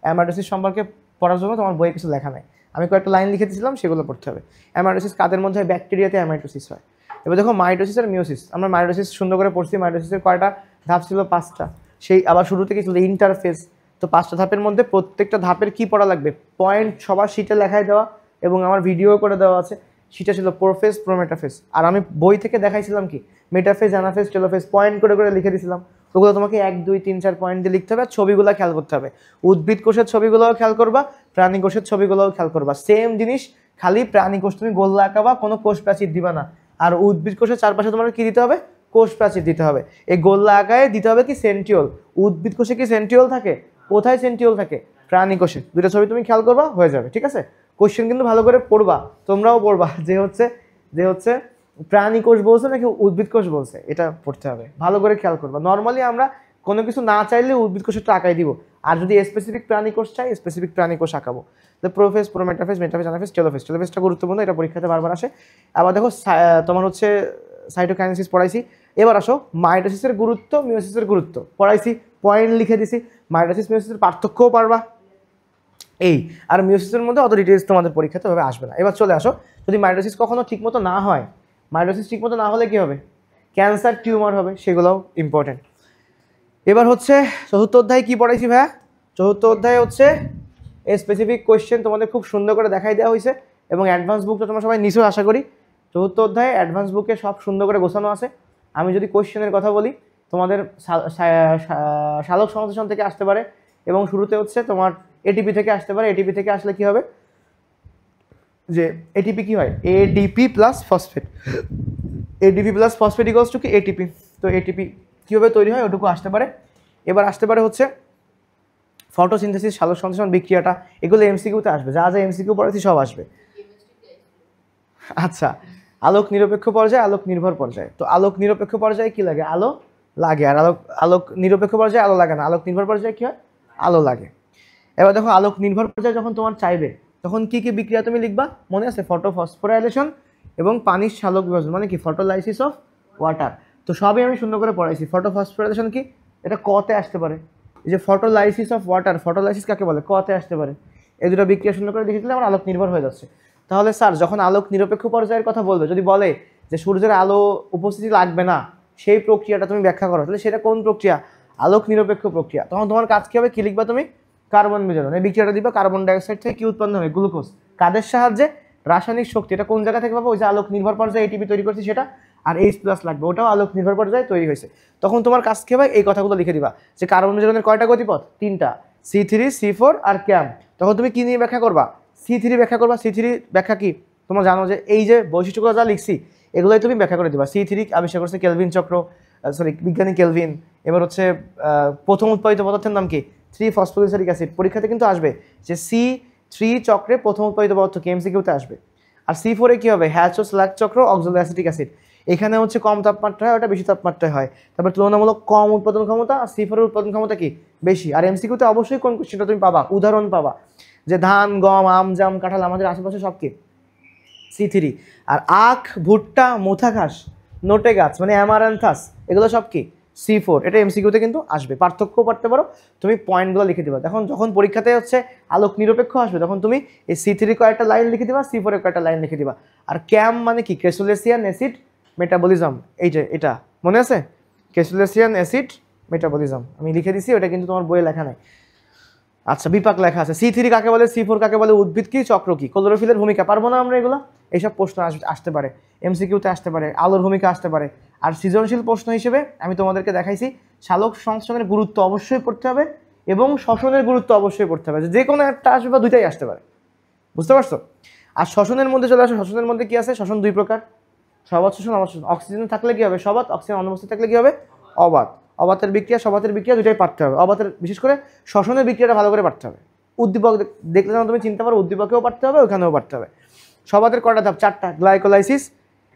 অ্যামাইডোসিস সম্পর্কে পড়ার জন্য তোমার বইয়ে কিছু লেখা নাই, আমি কয়েকটা লাইন লিখে দিয়েছিলাম, সেগুলো পড়তে হবে। অ্যামাইডোসিস কাদের মধ্যে হয়? ব্যাকটেরিয়াতে অ্যামাইডোসিস হয়। এবার দেখো মাইটোসিস আর মিওসিস। আমরা মাইটোসিস সুন্দর করে পড়ছি। মাইটোসিসের কয়টা ধাপ ছিল? 5টা। সেই আবার শুরু থেকে ছিল ইন্টারফেস। তো 5টা ধাপের মধ্যে প্রত্যেকটা ধাপের কি পড়া লাগবে? পয়েন্ট সবার শিটে লেখায় দেওয়া এবং আমার ভিডিও করে দেওয়া আছে। সেটা ছিল প্রোফেজ, প্রোমেটাফেজ। আর আমি বই থেকে দেখাইছিলাম কি? মেটাফেজ, অ্যানাফেজ, টেলোফেজ, পয়েন্ট করে করে লিখে দিয়েছিলাম। ওগুলো তোমাকে 1, 2, 3, 4 পয়েন্ট দিয়ে লিখতে হবে। ছবিগুলো খেয়াল করতে হবে। উদ্ভিদ কোষের ছবিগুলোও খেয়াল করবা, প্রাণী কোষের ছবিগুলোও খেয়াল করবা। সেম জিনিস, খালি প্রাণী কোষ তুমি গোল্লা আঁকাবা, কোনো কোষ প্রাচীর দিবা না। আর উদ্ভিদ কোষের চারপাশে তোমার কি দিতে হবে? কোষ প্রাচীর দিতে হবে। এই গোল্লা আঁকায় দিতে হবে কি? সেন্ট্রিওল। উদ্ভিদ কোষে কি সেন্ট্রিওল থাকে? কোথায় সেন্ট্রিওল থাকে? প্রাণী কোষে। 2টা ছবি তুমি খেয়াল করবা, হয়ে যাবে। ঠিক আছে? কোশ্চেন কিন্তু ভালো করে পড়বা, তোমরাও পড়বা, যে হচ্ছে প্রাণী কোষ বলছে নাকি উদ্ভিদ কোষ বলছে, এটা পড়তে হবে। ভালো করে খেয়াল করবা। নর্মালি আমরা কোনো কিছু না চাইলে উদ্ভিদ কোষেরটা আঁকাই দিব, আর যদি স্পেসিফিক প্রাণী কোষ চাই স্পেসিফিক প্রাণী কোষ আঁকাবো। তো prophase, prometaphase, metaphase, anaphase, telophase. টেলোফেজটা গুরুত্বপূর্ণ, এটা পরীক্ষাতে বারবার আসে। আবার দেখো তোমার হচ্ছে সাইটোকাইনেসিস পড়াইছি। এবার আসো মাইটোসিসের গুরুত্ব, মিওসিসের গুরুত্ব পড়াইছি, পয়েন্ট লিখে দিছি। মাইটোসিস মিওসিসের পার্থক্যও পারবা। এই আর মিওসিসের মধ্যে অত ডিটেলস তোমাদের পরীক্ষাতে ভাবে আসবে না। এবার চলে আসো, যদি মাইটোসিস কখনো ঠিকমতো না হয়, মাইটোসিস ঠিকমতো না হলে কি হবে? ক্যান্সার, টিউমার হবে, সেগুলোও ইম্পর্টেন্ট। এবার হচ্ছে চতুর্থ অধ্যায় কি পড়াইছি ভাইয়া? চতুর্থ অধ্যায় হচ্ছে স্পেসিফিক কোয়েশ্চেন তোমাদের খুব সুন্দর করে দেখাই দেওয়া হয়েছে এবং অ্যাডভান্স বুকটা তোমরা সবাই নিশ্চয়ই আশা করি। চতুর্থ অধ্যায়ে অ্যাডভান্স বুকে সব সুন্দর করে গোছানো আছে। আমি যদি কোয়েশ্চেনের কথা বলি, তোমাদের সালোক সংশ্লেষণ থেকে আসতে পারে এবং শুরুতে হচ্ছে তোমার এটিপি থেকে আসতে পারে। এটিপি থেকে আসলে কি হবে? যে এটিপি কি হয়? ADP plus phosphate. ADP plus phosphate equals to কি এটিপি। তো এটিপি কীভাবে তৈরি হয় ওটুকু আসতে পারে। এবার আসতে পারে হচ্ছে ফটোসিনথেসিস, সালোক সংশ্লেষণ বিক্রিয়াটা, এগুলো এমসিকিউতে আসবে, যা যা এমসিকিউ পড়েছি সব আসবে। আচ্ছা, আলোক নিরপেক্ষ পর্যায়ে, আলোক নির্ভর পর্যায়ে। তো আলোক নিরপেক্ষ পর্যায়ে কি লাগে? আলো লাগে। আর আলোক নিরপেক্ষ পর্যায়ে আলো লাগে না। আলোক নির্ভর পর্যায়ে কি হয়? আলো লাগে। এবার দেখো আলোক নির্ভর পর্যায়ে যখন তোমার চাইবে তখন কি কি বিক্রিয়া তুমি লিখবা? মনে আছে? ফটোফসফোরাইলেশন এবং পানির সালোক বিভাজন, মানে কি ফটোলাইসিস অফ ওয়াটার। তো সবই আমি সুন্দর করে পড়াইছি। ফটোফসফোরাইলেশন কি? এটা কতে আসতে পারে। এই যে ফটোলাইসিস অফ ওয়াটার, ফটোলাইসিস কাকে বলে? কতে আসতে পারে। এই দুটো বিক্রিয়া সুন্দর করে লিখে দিলে আমার আলোক নির্ভর হয়ে যাচ্ছে। তাহলে স্যার যখন আলোক নিরপেক্ষ পর্যায়ের কথা বলবে, যদি বলে যে সূর্যের আলো উপস্থিতি লাগবে না, সেই প্রক্রিয়াটা তুমি ব্যাখ্যা করো, তাহলে সেটা কোন প্রক্রিয়া? আলোক নিরপেক্ষ প্রক্রিয়া। তখন তোমার কাজ কি হবে? কি লিখবা তুমি? কার্বন বিজারণ। এই বিক্রিয়াটা দিবা, কার্বন ডাইঅক্সাইড থেকে কি উৎপন্ন হবে? গ্লুকোজ। কাদের সাহায্যে? রাসায়নিক শক্তি। এটা কোন জায়গা থেকে পাবো? ওই যে আলোক নির্ভর পর্যায়ে এটিপি তৈরি করছি সেটা, আর H+ লাগবে, ওটাও আলোক নির্ভর পর্যায়ে তৈরি হয়েছে। তখন তোমার কাজ কি হবে? এই কথাগুলো লিখে দিবা যে কার্বন বিজারণের কয়টা গতিপথ? 3টা, C3, C4 আর ক্যাম। তখন তুমি কি নিয়ে ব্যাখ্যা করবা? C3 ব্যাখ্যা করবা। C3 ব্যাখ্যা কি? তোমরা জানো যে এই যে বৈশিষ্ট্যগুলো যা লিখছি এগুলোই তুমি ব্যাখ্যা করে দিবা। C3 আবিষ্কার করছে কেলভিন চক্র, বিজ্ঞানী কেলভিন। এবার হচ্ছে প্রথম উৎপাদিত পদার্থের নাম কি? 3-ফসফোগ্লিসারিক অ্যাসিড। পরীক্ষাতে কিন্তু আসবে যে C3 চক্রে প্রথম উৎপাদিত পদার্থ, কেএমসিকিউতে আসবে। আর C4 কি হবে? হ্যাচো-স্ল্যাক চক্র, অক্সালোঅ্যাসিটিক অ্যাসিড। এখানে হচ্ছে কম তাপমাত্রায় হয়, ওটা বেশি তাপমাত্রায় হয়। তারপর তুলনামূলক কম উৎপাদন ক্ষমতা, আর C4 এর উৎপাদন ক্ষমতা কি? বেশি। আর এমসিকিউতে অবশ্যই কোন কোশ্চেনটা তুমি পাবা? উদাহরণ পাবা যে ধান, গম, আম, জাম, কাঁঠাল, আমাদের আশেপাশে সব কি? C3। আর আখ, ভুট্টা, মুথা ঘাস, নোটে গাছ মানে অ্যামারান্থাস, এগুলো সব কি? C4। এটা এমসিকিউতে কিন্তু আসবে, পার্থক্য পড়তে পারো, তুমি পয়েন্টগুলো লিখে দিবা। যখন পরীক্ষাতে হচ্ছে আলোক নিরপেক্ষ আসবে তখন তুমি এই C3 কয়েকটা লাইন লিখে দিবা, C4 এর কয়েকটা লাইন লিখে দিবা। আর ক্যাম মানে কি? ক্যাসুলেসিয়ান অ্যাসিড মেটাবলিজম। এই যে এটা মনে আছে? ক্যাসুলেসিয়ান অ্যাসিড মেটাবলিজম আমি লিখে দিছি, ওটা কিন্তু তোমার বইয়ে লেখা নাই। আচ্ছা, বিপাক লেখা আছে। C3 কাকে বলে? C4 কাকে বলে? উদ্ভিদ কি? চক্র কি? ক্লোরোফিলের ভূমিকা। পারবো না আমরা এগুলো? এইসব প্রশ্ন আসতে পারে, এমসিকিউতে আসতে পারে, আলোর ভূমিকা আসতে পারে। আর সৃজনশীল প্রশ্ন হিসেবে আমি তোমাদেরকে দেখাইছি সালোক সংশ্লেষণের গুরুত্ব অবশ্যই পড়তে হবে এবং শ্বসনের গুরুত্ব অবশ্যই পড়তে হবে। যে কোনো একটা আসবে বা দুইটাই আসতে পারে, বুঝতে পারছো? আর শ্বসনের মধ্যে চলে আসো। শ্বসনের মধ্যে কি আছে? শ্বসন দুই প্রকার, সবাত শোষণ, অবাত শোষণ। অক্সিজেন থাকলে কি হবে? সবাত। অক্সিজেন অনুপস্থিত থাকলে কি হবে? অবাত। অবাতের বিক্রিয়া, সবাতের বিক্রিয়া দুটাই পারতে হবে। অবাতের বিশেষ করে শ্বসনের বিক্রিয়াটা ভালো করে পারতে হবে। উদ্দীপক দেখলে যেন তুমি চিনতে পারো, উদ্দীপকেও পারতে হবে, ওখানেও পারতে হবে। সবাতের কয়টা ধাপ? 4টা। গ্লাইকোলাইসিস,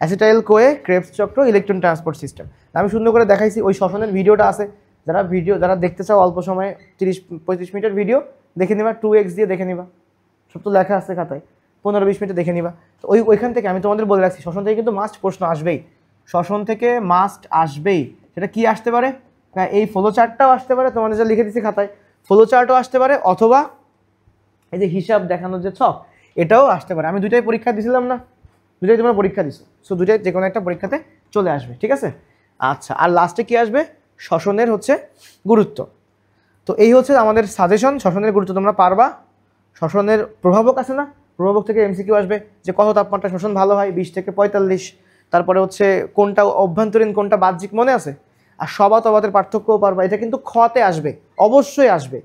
অ্যাসিটাইল কোয়ে, ক্রেবস চক্র, ইলেকট্রন ট্রান্সপোর্ট সিস্টেম। আমি সুন্দর করে দেখাইছি, ওই শ্বসনের ভিডিওটা আছে। যারা দেখতে চাও অল্প সময়ে 30-35 মিনিটের ভিডিও দেখে নিবা, 2x দিয়ে দেখে নিবা, সব তো লেখা আছে খাতায়। 15-20 মিনিটে দেখে নিবা। তো ওইখান থেকে আমি তোমাদের বলে রাখছি, শ্বসন থেকে কিন্তু মাস্ট প্রশ্ন আসবেই। শ্বসন থেকে মাস্ট আসবেই। সেটা কি আসতে পারে? এই ফ্লো চার্টটাও আসতে পারে, তোমাদের যা লিখে দিচ্ছি খাতায়, ফ্লো চার্টও আসতে পারে, অথবা এই যে হিসাব দেখানোর যে ছক, এটাও আসতে পারে। আমি দুইটাই পরীক্ষা দিয়েছিলাম না? দুইটাই তোমরা পরীক্ষা দিছো, সো দুইটাই যে কোনো একটা পরীক্ষাতে চলে আসবে, ঠিক আছে? আচ্ছা, আর লাস্টে কি আসবে? শ্বসনের হচ্ছে গুরুত্ব। তো এই হচ্ছে আমাদের সাজেশন। শ্বসনের গুরুত্ব তোমরা পারবা। শ্বসনের প্রভাবক আছে না? প্রভাবক থেকে এমসিকিউ আসবে যে কত তাপমাত্রা শ্বসন ভালো হয়? 20 থেকে 45। তারপরে হচ্ছে কোনটা অভ্যন্তরীণ কোনটা বাহ্যিক, মনে আছে? আর সবাত অবাতের পার্থক্যও পারবা। এটা কিন্তু খতে আসবে, অবশ্যই আসবে।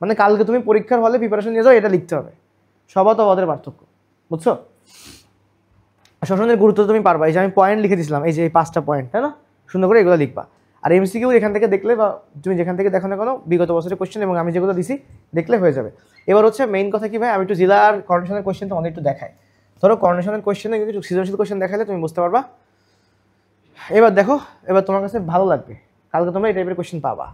মানে কালকে তুমি পরীক্ষার হলে প্রিপারেশন নিয়ে যাও, এটা লিখতে হবে, সবাত অবাতের পার্থক্য, বুঝছো? শ্বসনের গুরুত্ব তুমি পারবা। এই যে আমি পয়েন্ট লিখে দিয়েছিলাম, এই যে এই 5টা পয়েন্ট, তাই না? সুন্দর করে এগুলো লিখবা। আর এমসিকিউ এখান থেকে দেখলে বা তুমি যেখান থেকে দেখো না কোনো বিগত বছরের কোশ্চেন এবং আমি যেগুলো দিছি দেখলে হয়ে যাবে। এবার হচ্ছে মেইন কথা কি ভাই, আমি একটু জেলার কন্ডিশনের কোশ্চেন তোমাদের একটু দেখাই। ধরো কন্ডিশনের কোশ্চেনে একটু সৃজনশীল কোশ্চেন দেখালে তুমি বুঝতে পারবা। এবার দেখো, এবার তোমার কাছে ভালো লাগবে, কালকে তোমরা এই টাইপের কোশ্চেন পাবা।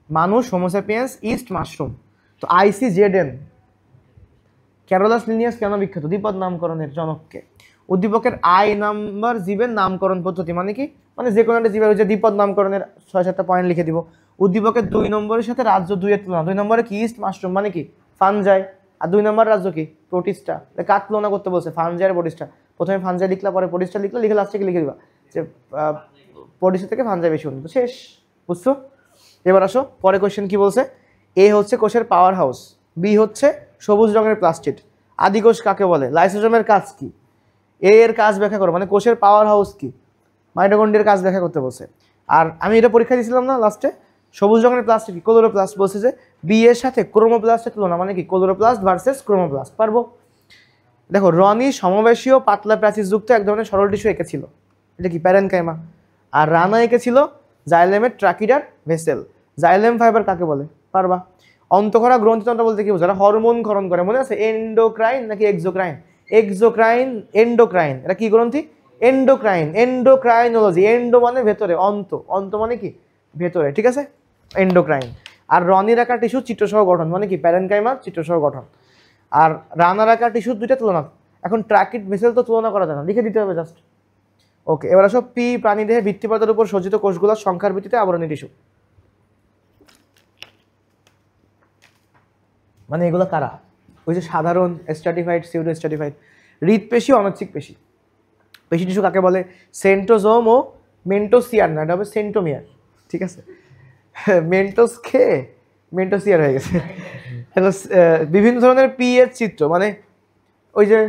মানুষ, হোমোস্যাপিয়েন্স, ইস্ট, মাশরুম। তো ICZN ক্যারোলাস লিনিয়াস কেন বিখ্যাত? দ্বিপদ নামকরণের জনককে। উদ্দীপকের I নাম্বার জীবের নামকরণ পদ্ধতি মানে কি? মানে যে কোনো একটা জীবের ওই যে দ্বিপদ নামকরণের 6-7টা পয়েন্ট লিখে দিব। উদ্দীপকের 2 নম্বরের সাথে রাজ্য 2 এর তুলনা। 2 নম্বরে কি? ইস্ট, মাশরুম মানে কি? ফানজাই। আর 2 নম্বর রাজ্য কি? প্রোটিস্টা। কার তুলনা করতে বলছে? ফানজাই আর প্রোটিস্টা। প্রথমে ফানজাই লিখলা, পরে প্রোটিস্টা লিখলা, লিখে লাস্টে লিখে দিবা যে প্রোটিস্টা থেকে ফানজাই বেশি উন্নত। শেষ, বুঝছো? এবার আসো পরে কোশ্চেন কি বলছে। A হচ্ছে কোষের পাওয়ার হাউস, B হচ্ছে সবুজ রঙের প্লাস্টিড। আদি কোষ কাকে বলে? লাইসোজোমের কাজ কি? A এর কাজ ব্যাখ্যা করো, মানে কোষের পাওয়ার হাউস কি? মাইটোকন্ড্রিয়ার কাজ ব্যাখ্যা করতে বলছে। আর আমি এটা পরীক্ষা দিয়েছিলাম না লাস্টে, সবুজ রঙের প্লাস্টিড কি? ক্লোরোপ্লাস্ট। বলছে যে B এর সাথে ক্রোমোপ্লাস্টের তুলনা মানে কি? Chloroplast versus chromoplast. পারবো? দেখো, রনি সমবেশীয় পাতলা প্রাচীরযুক্ত এক ধরনের সরল টিস্যু এঁকেছিল। এটা কি প্যারেনকাইমা। আর রানা এঁকেছিল জাইলেমের ট্রাকিডার ভেসেল। জাইলেম ফাইবার কাকে বলে পারবা। অন্তঃক্ষরা গ্রন্থিতন্ত্র বলতে কি বোঝায়? হরমোন ক্ষরণ করে, মনে আছে? এন্ডোক্রাইন নাকি এক্সোক্রাইন? এক্সোক্রাইন, এন্ডোক্রাইন, এটা কি গ্রন্থি? Endocrine, endocrinology. এন্ডো মানে ভেতরে, অন্ত, অন্ত মানে কি ভেতরে, ঠিক আছে, এন্ডোক্রাইন। আর রনির আকার টিস্যু চিত্রসহ গঠন, মানে কি প্যারেনকাইমা চিত্রসহ গঠন। আর রানার আকার টিস্যু দুইটা তুলনা। এখন ট্রাকিড ভেসেল তো তুলনা করা যায় না, লিখে দিতে হবে জাস্ট। ওকে, এবার আসো পি, প্রাণীদেহে ভিত্তিপদার্থের উপর সজ্জিত কোষগুলোর সংখ্যার ভিত্তিতে আবরণী টিস্যু। মানে এগুলো কারা? ওই যে সাধারণ স্ট্র্যাটিফাইড, সিউডো স্ট্র্যাটিফাইড। হৃদপেশি, অনৈচ্ছিক পেশি। পেশি টিস্যু কাকে বলে? সেন্টোজোম ও মেন্টোসিয়ার, না এটা হবে সেন্টোমিয়ার, ঠিক আছে। মেন্টোস খেয়ে মেন্টোসিয়ার হয়ে গেছে। বিভিন্ন ধরনের পি এর চিত্র, মানে ওই যে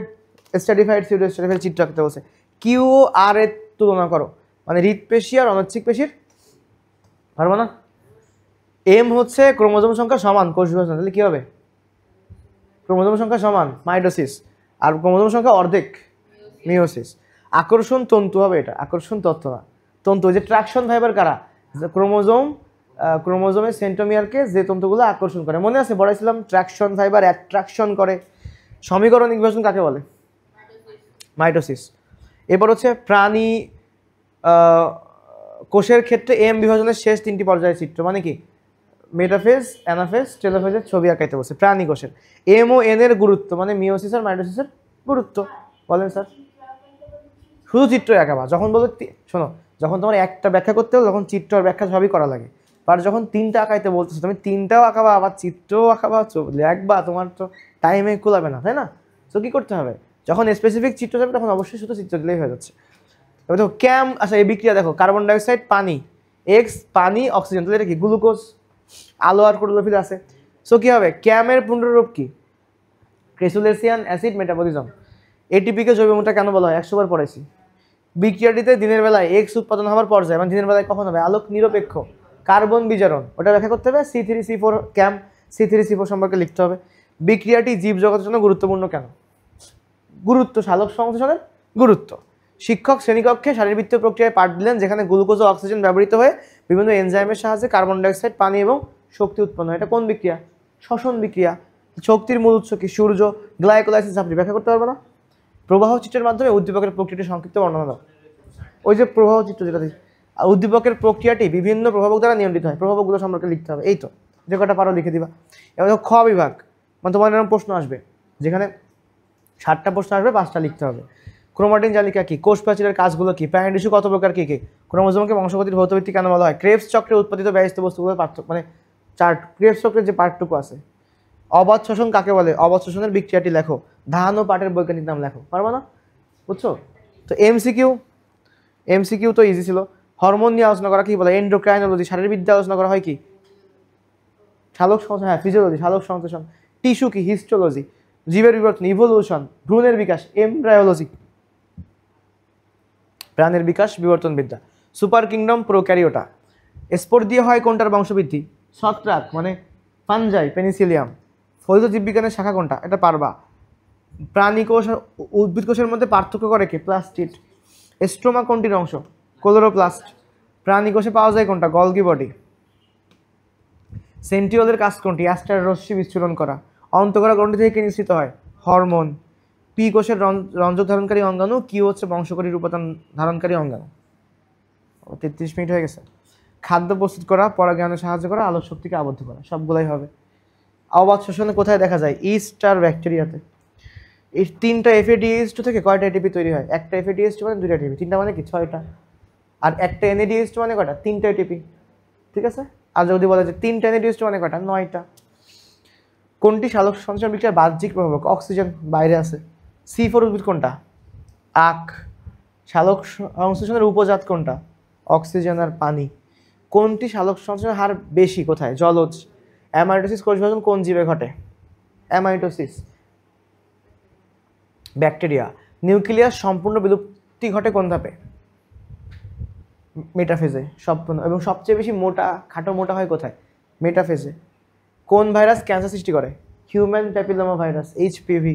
স্ট্র্যাটিফাইড, সিউডো স্ট্র্যাটিফাইড চিত্র আঁকতে বলছে। কিউ ও আর এর তুলনা করো, মানে হৃদপেশি আর অনৈচ্ছিক পেশির, পারবো না? এম হচ্ছে ক্রোমোজোম সংখ্যা সমান কোষ বিভাজন, তাহলে কি হবে? ক্রোমোজোম সংখ্যা সমান মাইটোসিস, আর ক্রোমোজোম সংখ্যা অর্ধেক মিওসিস। আকর্ষণ তন্তু হবে, এটা আকর্ষণ তত্ত্ব না, তন্তু। যে ট্রাকশন ফাইবার কারা? ক্রোমোজোম, ক্রোমোজোমের সেন্টোমিয়ারকে যে তন্তুগুলো আকর্ষণ করে, মনে আছে বলেছিলাম? ট্রাকশন ফাইবার অ্যাট্রাকশন করে। সমীকরণ বিভাজন কাকে বলে? মাইটোসিস। এবার হচ্ছে প্রাণী কোষের ক্ষেত্রে এম বিভাজনের শেষ তিনটি পর্যায়ের চিত্র, মানে কি মেটাফেজ, অ্যানাফেজ, টেলোফেজের ছবি আঁকাইতে বলছে প্রাণী কোষের। এম ও এন এর গুরুত্ব, মানে মিওসিস আর মাইটোসিসের গুরুত্ব বলেন স্যার। শুধু চিত্র আঁকাবা, যখন বলো শোনো, যখন তোমার একটা ব্যাখ্যা করতে হবে তখন চিত্র আর ব্যাখ্যা সবই করা লাগে। আর যখন তিনটা আঁকাইতে বলতেছো তুমি তিনটাও আঁকাবা, আবার চিত্রও আঁকাবা, লেখবা, তোমার তো টাইমে কুলাবে না, তাই না? তো কী করতে হবে? যখন স্পেসিফিক চিত্র যাবে তখন অবশ্যই শুধু চিত্র দিলেই হয়ে যাচ্ছে। এবার দেখো ক্যাম, আচ্ছা এই বিক্রিয়া দেখো, কার্বন ডাইঅক্সাইড পানি, এক্স পানি অক্সিজেন, তাহলে এটা কি গ্লুকোজ, আলো আর ক্লোরোফিল আছে। সো কি হবে? ক্যামের পুনরূপ কি? ক্রেসুলেসিয়ান অ্যাসিড মেটাবলিজম। এটিপিকে জৈবমূত্র কেন বলা হয়? 100 বার পড়াইছি। বিক্রিয়াটিতে দিনের বেলায় এক্স উৎপাদন হওয়ার পর্যায়ে, মানে দিনের বেলায় কখন হবে? আলোক নিরপেক্ষ কার্বন বিজারণ, ওটা ব্যাখ্যা করতে হবে। C3C4 ক্যাম, C3C4 সম্পর্কে লিখতে হবে। বিক্রিয়াটি জীবজগতের জন্য গুরুত্বপূর্ণ কেন? গুরুত্ব, সালোক সংশ্লেষণের গুরুত্ব। শিক্ষক শ্রেণীকক্ষে শারীরবৃত্তীয় প্রক্রিয়ায় পাঠ দিলেন, যেখানে গ্লুকোজ ও অক্সিজেন ব্যবহৃত হয়ে বিভিন্ন এনজাইমের সাহায্যে কার্বন ডাইঅক্সাইড, পানি এবং শক্তি উৎপন্ন হয়। এটা কোন বিক্রিয়া? শ্বসন বিক্রিয়া। শক্তির মূল উৎস কি? সূর্য। গ্লাইকোলাইসিস আপনি ব্যাখ্যা করতে পারবে না? প্রবাহ চিত্রের মাধ্যমে উদ্দীপকের প্রক্রিয়াটি সংক্ষিপ্ত বর্ণনা দাও। ওই যে প্রবাহ চিত্র যেটা দিই, উদ্দীপকের প্রক্রিয়াটি বিভিন্ন প্রভাবক দ্বারা নিয়ন্ত্রিত হয়, প্রভাবকগুলো সম্পর্কে লিখতে হবে। এই তো, যে কটা পারো লিখে দিবা। এবার খ বিভাগ, মানে তোমার এরকম প্রশ্ন আসবে, যেখানে 7টা প্রশ্ন আসবে, 5টা লিখতে হবে। ক্রোমাটিন জালিকা কি? কোষ প্রাচীরের কাজগুলো কি? প্রাণী টিস্যু কত প্রকার, কি কি? ক্রোমোজোমকে বংশগতির ভৌতভিত্তি কেন বলা হয়? ক্রেবস চক্রে উৎপাদিত ব্যয়স্থ বস্তুগুলোর পার্থক্য, মানে চার্ট ক্রেবস চক্রের যে পার্টটুকু আছে। অবাধ শোষণ কাকে বলে? অবাধ শোষণের বিক্রিয়াটি লেখো। ধান ও পাটের বৈজ্ঞানিক নাম লেখো। পারবো না? বুঝছো? তো এমসিকিউ, এমসিকিউ তো ইজি ছিল। হরমোন নিয়ে আলোচনা করা কি বলে? এন্ডোক্রাইনোলজি। শারীরবিদ্যা আলোচনা করা হয় কি? সালোক সংশ্লেষণ, হ্যাঁ ফিজিওলজি, সালোক সংশ্লেষণ। টিস্যু কি? হিস্টোলজি। জীবের বিবর্তন, ইভোলিউশন। ভ্রূণের বিকাশ, এমব্রায়োলজি। প্রাণের বিকাশ, বিবর্তন বিদ্যা। Super kingdom, prokaryota. স্পোর দিয়ে হয় কোনটার বংশবৃদ্ধি? ছত্রাক, মানে ফানজাই, পেনিসিলিয়াম। ফলিত জীববিজ্ঞানের শাখা কোনটা? এটা পারবা। প্রাণী কোষ আর উদ্ভিদ কোষের মধ্যে পার্থক্য করে কি? প্লাস্টিড। স্ট্রোমা কোনটির অংশ? ক্লোরোপ্লাস্ট। প্রাণী কোষে পাওয়া যায় কোনটা? Golgi body. সেন্ট্রিওলের কাজ কোনটি? অ্যাস্টার রশ্মি বিচ্ছুরণ করা। অন্তঃক্ষরা গ্রন্থি থেকে কি নিঃসৃত হয়? হরমোন। পি কোষের রঞ্জক ধারণকারী অঙ্গাণু, কিউ হচ্ছে বংশকরীর উপাদান ধারণকারী অঙ্গাণু। 33 মিনিট হয়ে গেছে। খাদ্য প্রস্তুত করা, পরাগায়নে সাহায্য করা, আলোক শক্তিকে আবদ্ধ করা, সবগুলাই হবে। অবাধ শোষণে কোথায় দেখা যায়? ইস্ট আর ব্যাকটেরিয়াতে। এই 3টা FADH2 থেকে কয়টা এটিপি তৈরি হয়? একটা FADH2 মানে 2টা এটিপি, 3টা মানে কি 6টা। আর একটা NADH2 মানে কয়টা? 3টা এটিপি, ঠিক আছে। আর যদি বলা যায় 3টা NADH2 মানে কয়টা? 9টা। কোনটি সালোক সংশ্লেষণ বিক্রিয়ার বাহ্যিক প্রভাবক? অক্সিজেন, বাইরে আছে। C4 উদ্ভিদ কোনটা? আখ। সালোক সংশ্লেষণের উপজাত কোনটা? অক্সিজেন আর পানি। কোনটি সালোক সংশ্লেষণের হার বেশি কোথায়? জলজ। অ্যামাইটোসিস কোষ বিভাজন কোন জীবে ঘটে? অ্যামাইটোসিস। ব্যাকটেরিয়া। নিউক্লিয়াস সম্পূর্ণ বিলুপ্তি ঘটে কোন ধাপে? মেটাফেজে সম্পূর্ণ। এবং সবচেয়ে বেশি মোটা, খাটো মোটা হয় কোথায়? মেটাফেজে। কোন ভাইরাস ক্যান্সার সৃষ্টি করে? Human papilloma virus, HPV।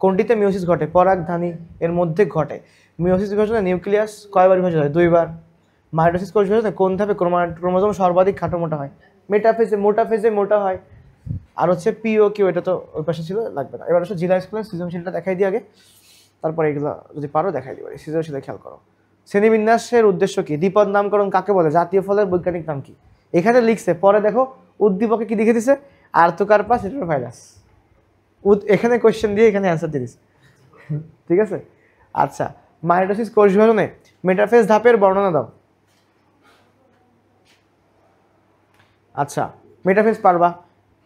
কোনটিতে মিওসিস ঘটে? পরাগধানী এর মধ্যে ঘটে। মিওসিস ঘটনা নিউক্লিয়াস কয়বার বিভাজিত হয়? 2 বার। মাইটোসিস কোষ বিভাজনে কোন ধাপে ক্রোমোজোম সর্বাধিক খাটো মোটা হয়? মেটাফেজে মোটা হয়। আর হচ্ছে পিও কিউ, এটা তো ওই পাশে ছিল, লাগবে না। এবার হচ্ছে জিলা স্কুলের সৃজনশীলটা দেখাই দিই আগে, তারপরে এগুলো যদি পারো দেখাই দিই। সৃজনশীলে খেয়াল করো। শ্রেণীবিন্যাসের উদ্দেশ্য কি? দ্বিপদ নামকরণ কাকে বলে? জাতীয় ফলের বৈজ্ঞানিক নাম কি? এখানে লিখছে, পরে দেখো উদ্দীপকে কি লিখে দিছে? আর্থোকার্পাস হেটেরোভাইরাস। এখানে কোয়েশ্চেন দিয়ে এখানে অ্যান্সার দিয়ে দিছে, ঠিক আছে। আচ্ছা, মাইটোসিস কোষ বিভাজনে মেটাফেজ ধাপের বর্ণনা দাও। আচ্ছা, মেটাফেজ পারবা।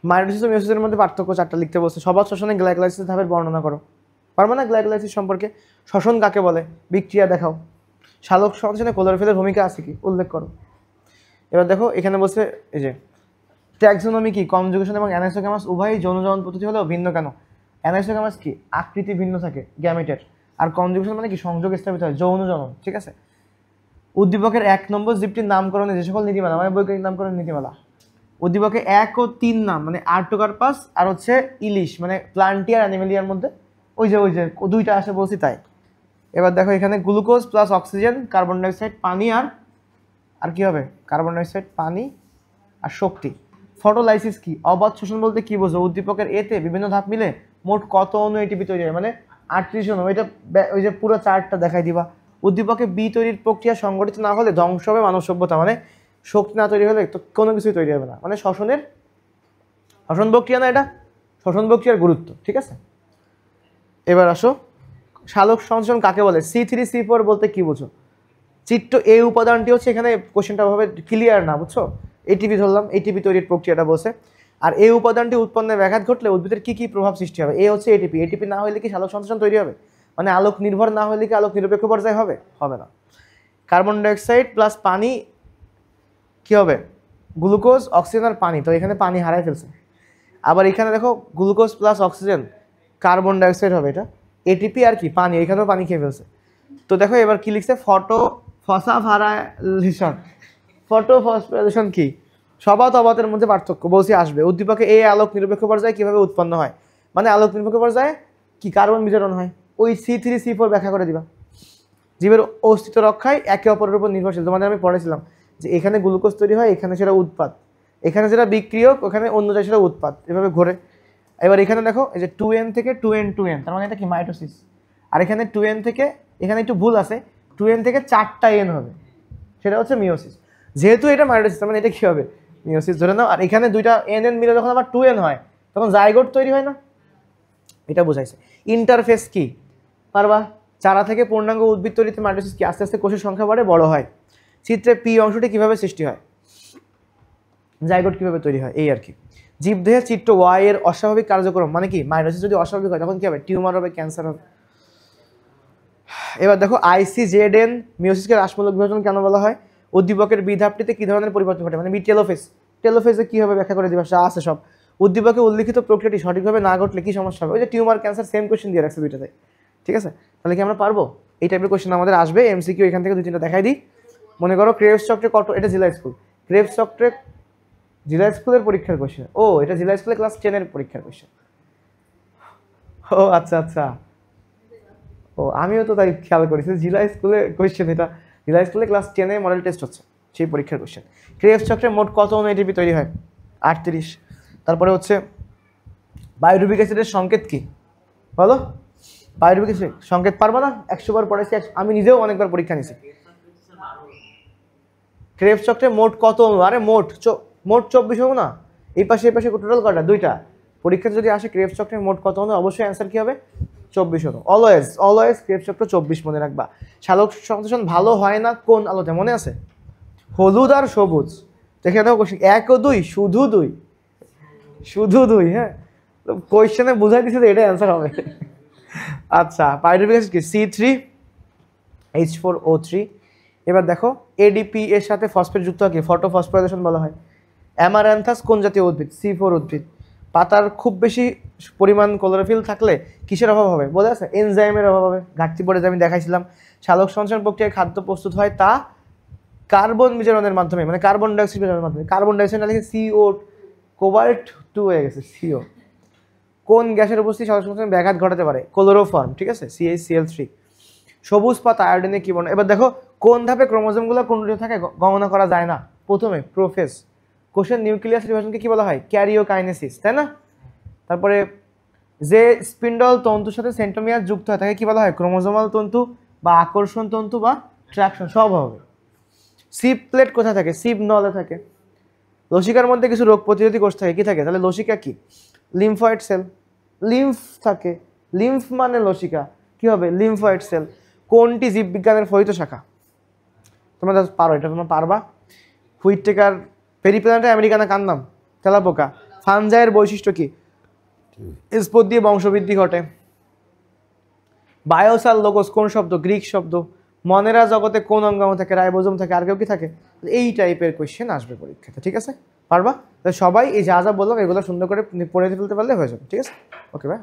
মাইটোসিস ও মিওসিসের মধ্যে পার্থক্য 4টা লিখতে বলছে। সবার শ্বসনে গ্লাইকোলাইসিস ধাপের বর্ণনা করো। পারবা না? গ্লাইকোলাইসিস সম্পর্কে শ্বসন কাকে বলে? বিক্রিয়া দেখাও। সালোক সংশ্লেষণে ক্লোরোফিলের ভূমিকা আছে কি? উল্লেখ করো। এবার দেখো এখানে বলছে এই যে ট্যাক্সোনমি কি? কনজুগেশন এবং অ্যানাইসোগ্যামাস উভয়ই যৌন জনন পদ্ধতি হলেও ভিন্ন কেন? অ্যানাইসোগ্যামাস কি? আকৃতি ভিন্ন থাকে গ্যামেটের, আর কনজুগেশন মানে কি? সংযোগ স্থাপিত হয়, যৌন জনন, ঠিক আছে। উদ্দীপকের 1 নম্বর জীবটির নামকরণে যে সকল নীতিমালা, মানে বৈজ্ঞানিক নামকরণ নীতিমালা। উদ্দীপকে 1 ও 3 নাম, মানে আর্টোকার্পাস আর হচ্ছে ইলিশ, মানে প্লান্টিয়ার অ্যানিমেলিয়ার মধ্যে ওই যে দুইটা আসে বলছি তাই। এবার দেখো এখানে glucose plus oxygen, carbon dioxide, পানি আর কি হবে? কার্বন ডাইঅক্সাইড, পানি আর শক্তি। ফটোলাইসিস কি? অবাধ শোষণ বলতে কি বোঝো? উদ্দীপকের এতে বিভিন্ন ধাপ মিলে মোট কত অণু এটিপি তৈরি হয়? মানে 38 অণু। এটা ওই যে পুরো চার্টটা দেখাই দিবা। উদ্দীপকে বি তৈরির প্রক্রিয়া সংগঠিত না হলে ধ্বংস হবে মানব সভ্যতা, মানে শক্তি না তৈরি হলে তো কোনো কিছুই তৈরি হবে না, মানে শ্বসন প্রক্রিয়া না এটা, শ্বসন প্রক্রিয়ার গুরুত্ব, ঠিক আছে। এবার আসো, সালোক সংশ্লেষণ কাকে বলে? C3C4 বলতে কি বুঝো? চিত্র এ উপাদানটি হচ্ছে, এখানে কোশ্চেনটা ভাবে ক্লিয়ার না, বুঝছো? এটিপি ধরলাম, এটিপি তৈরির প্রক্রিয়াটা বলছে। আর এই উপাদানটি উৎপন্নের ব্যাঘাত ঘটলে উদ্ভিদের কি কি প্রভাব সৃষ্টি হবে? এ হচ্ছে এটিপি। এটিপি না হলে কি সালোক সংশ্লেষণ তৈরি হবে? মানে আলোক নির্ভর না হলে কি আলোক নিরপেক্ষ পর্যায়ে হবে? হবে না। কার্বন ডাইঅক্সাইড প্লাস পানি কি হবে? গ্লুকোজ, অক্সিজেন আর পানি। তো এখানে পানি হারাই ফেলছে। আবার এখানে দেখো glucose plus oxygen, carbon dioxide হবে, এটা এটিপি আর কি পানি, এখানেও পানি খেয়ে ফেলছে। তো দেখো এবার কি লিখছে? ফটোফসফোরাইলেশন কি? সবাত অবাতের মধ্যে পার্থক্য বলছি আসবে। উদ্দীপকে এ আলোক নিরপেক্ষ পর্যায়ে কিভাবে উৎপন্ন হয়? মানে আলোক নিরপেক্ষ পর্যায়ে কি কার্বন বিজারণ হয়? ওই C3C4 ব্যাখ্যা করে দিবা। জীবের অস্তিত্ব রক্ষায় একে অপরের উপর নির্ভরশীল। তোমাদের আমি পড়েছিলাম যে এখানে গ্লুকোজ তৈরি হয়, এখানে সেটা উৎপাদ, এখানে যেটা বিক্রিয়ক, ওখানে অন্য জায়গায় সেটা উৎপাদ, এভাবে ঘোরে। এবার এখানে দেখো এই যে 2n থেকে 2n, তার মানে এটা কি? মাইটোসিস। আর এখানে 2n থেকে, এখানে একটু ভুল আছে, 2n থেকে 4টা n হবে, সেটা হচ্ছে মিওসিস। যেহেতু এটা মাইটোসিস, মানে এটা কি হবে? মিওসিস ধরে নাও। আর এখানে দুইটা n মিলে যখন আবার 2n হয়, তখন জাইগোট তৈরি হয় না? এটা বোঝাইছে। ইন্টারফেস কি? পারবা। চারা থেকে পূর্ণাঙ্গ উদ্ভিদ তৈরিতে মাইটোসিস কি? আস্তে আস্তে কোষের সংখ্যা বাড়ে, বড় হয়। চিত্রে পি অংশটি কিভাবে সৃষ্টি হয়? জাইগোট কিভাবে তৈরি হয়, এই আর কি। জীবদেহের চিত্র ওয়াই এর অস্বাভাবিক কার্যক্রম মানে কি? মাইটোসিস যদি অস্বাভাবিক হয় তখন কি হবে? টিউমার হবে, ক্যান্সার হবে। এবার দেখো ICZN মিওসিসকে রাসমূলক বিভাজন কেন বলা হয়? উদ্দীপকের বি ধাপটিতে কি ধরনের পরিবর্তন ঘটে? মানে বি টেলোফেজ। টেলোফেজে কি হবে ব্যাখ্যা করে দিবা, আছে সব। উদ্দীপকে উল্লিখিত প্রক্রিয়াটি সঠিকভাবে না ঘটলে কি সমস্যা হবে? ওই যে টিউমার, ক্যান্সার, সেম কোশ্চেন দিয়ে রাখছে দুইটাতে, ঠিক আছে। তাহলে কি আমরা পারবো? এই টাইপের কোশ্চেন আমাদের আসবে। MCQ এখান থেকে 2-3টা দেখাই দিই। মনে করো ক্রেবস চক্রে কত, এটা জেলা স্কুল, ক্রেবস চক্রে জেলা স্কুলের পরীক্ষার কোশ্চেন। ও এটা জেলা স্কুলে ক্লাস 10-এর পরীক্ষার কোশ্চেন। ও আচ্ছা আচ্ছা, ও আমিও তো তাই খেয়াল করেছি, জেলা স্কুলে কোয়েশ্চেন, এটা জেলা স্কুলে ক্লাস 10-এ মডেল টেস্ট হচ্ছে, সেই পরীক্ষার কোয়েশ্চেন। ক্রেবস চক্রে মোট কত অণু এটিপি তৈরি হয়? 38। তারপরে হচ্ছে পাইরুভিক অ্যাসিডের সংকেত কি? বলো। পাইরুভিক অ্যাসিড সংকেত পারবা না? 100 বার পড়েছি, আমি নিজেও অনেকবার পরীক্ষা নিয়েছি। ক্রেবস চক্রে মোট কত অণু? আরে মোট 24 অণু না, এই পাশে টোটাল কটা? 2টা। পরীক্ষা যদি আসে ক্রেবস চক্রে মোট কত অণু, অবশ্যই অ্যান্সার কি হবে? 24 অণু। অলওয়েজ ক্রেবস চক্র 24 মনে রাখবা। সালোক সংশ্লেষণ ভালো হয় না কোন আলোতে? মনে আছে? হলুদ আর সবুজ। দেখে দাও কোশ্চেন 1 ও 2, শুধু 2, হ্যাঁ। কোয়েশ্চেনে বুঝাই দিচ্ছে এটা অ্যান্সার হবে। আচ্ছা, পাইরুভিক অ্যাসিড কি? C3H4O3। এবার দেখো ADP এর সাথে ফসফেট যুক্ত হয় কি? ফটোফসফোরাইলেশন বলা হয়। অ্যামারান্থাস কোন জাতীয় উদ্ভিদ? C4 উদ্ভিদ। পাতার খুব বেশি পরিমাণ ক্লোরোফিল থাকলে কিসের অভাব হবে? বলে আছে এনজাইমের অভাব হবে, ঘাটতি পড়ে, আমি দেখাইছিলাম। সালোক সংশ্লেষণ প্রক্রিয়ায় খাদ্য প্রস্তুত হয় তা কার্বন বিজারণের মাধ্যমে, মানে কার্বন ডাইঅক্সাইড বিজারণের মাধ্যমে। কার্বন ডাইঅক্সাইড লিখে CO, কোবাল্ট 2 হয়ে গেছে CO। কোন গ্যাসের উপস্থিতি সালোক সংশ্লেষণে ব্যাঘাত ঘটাতে পারে? ক্লোরোফর্ম, ঠিক আছে, CH3। সবুজ পাতা আয়োডিনে কি বর্ণ? এবার দেখো কোন ধাপে ক্রোমোজোমগুলো কোনটি থাকে গণনা করা যায় না? প্রথমে প্রোফেজ। কোষের নিউক্লিয়াস বিভাজনকে কি বলা হয়? ক্যারিওকাইনেসিস, তাই না? তারপরে যে স্পিন্ডল তন্তুর সাথে সেন্ট্রোমিয়ার যুক্ত হয় তাকে কি বলা হয়? ক্রোমোজোমাল তন্তু বা আকর্ষণ তন্তু বা ট্রাকশন, সব হবে। সিপ প্লেট কোথায় থাকে? সিপ নলে থাকে। লসিকার মধ্যে কিছু রোগ প্রতিরোধী কোষ থাকে, কি থাকে? তাহলে লসিকা কি? Lymphoid cell. লিম্ফ থাকে, লিম্ফ মানে লসিকা, কি হবে? Lymphoid cell. কোনটি জীববিজ্ঞানের ফলিত শাখা? তোমরা পারো, এটা তোমরা পারবা। হুইটেকার পেরিপ্ল্যানেটা আমেরিকানা কার নাম? তেলাপোকা। ফানজাইয়ের বৈশিষ্ট্য কি? স্পোর দিয়ে বংশবৃদ্ধি ঘটে। বায়োসাল লোগোস কোন শব্দ? গ্রিক শব্দ। মনেরা জগতে কোন অঙ্গাণু থাকে? রাইবোজোম থাকে। আর কেউ কি থাকে? এই টাইপের কোয়েশ্চেন আসবে পরীক্ষাতে, ঠিক আছে? পারবা? সবাই এই যা যা বললাম এগুলো সুন্দর করে পড়ে ফেলতে পারলে হয়ে যাবে, ঠিক আছে? ওকে ভাই।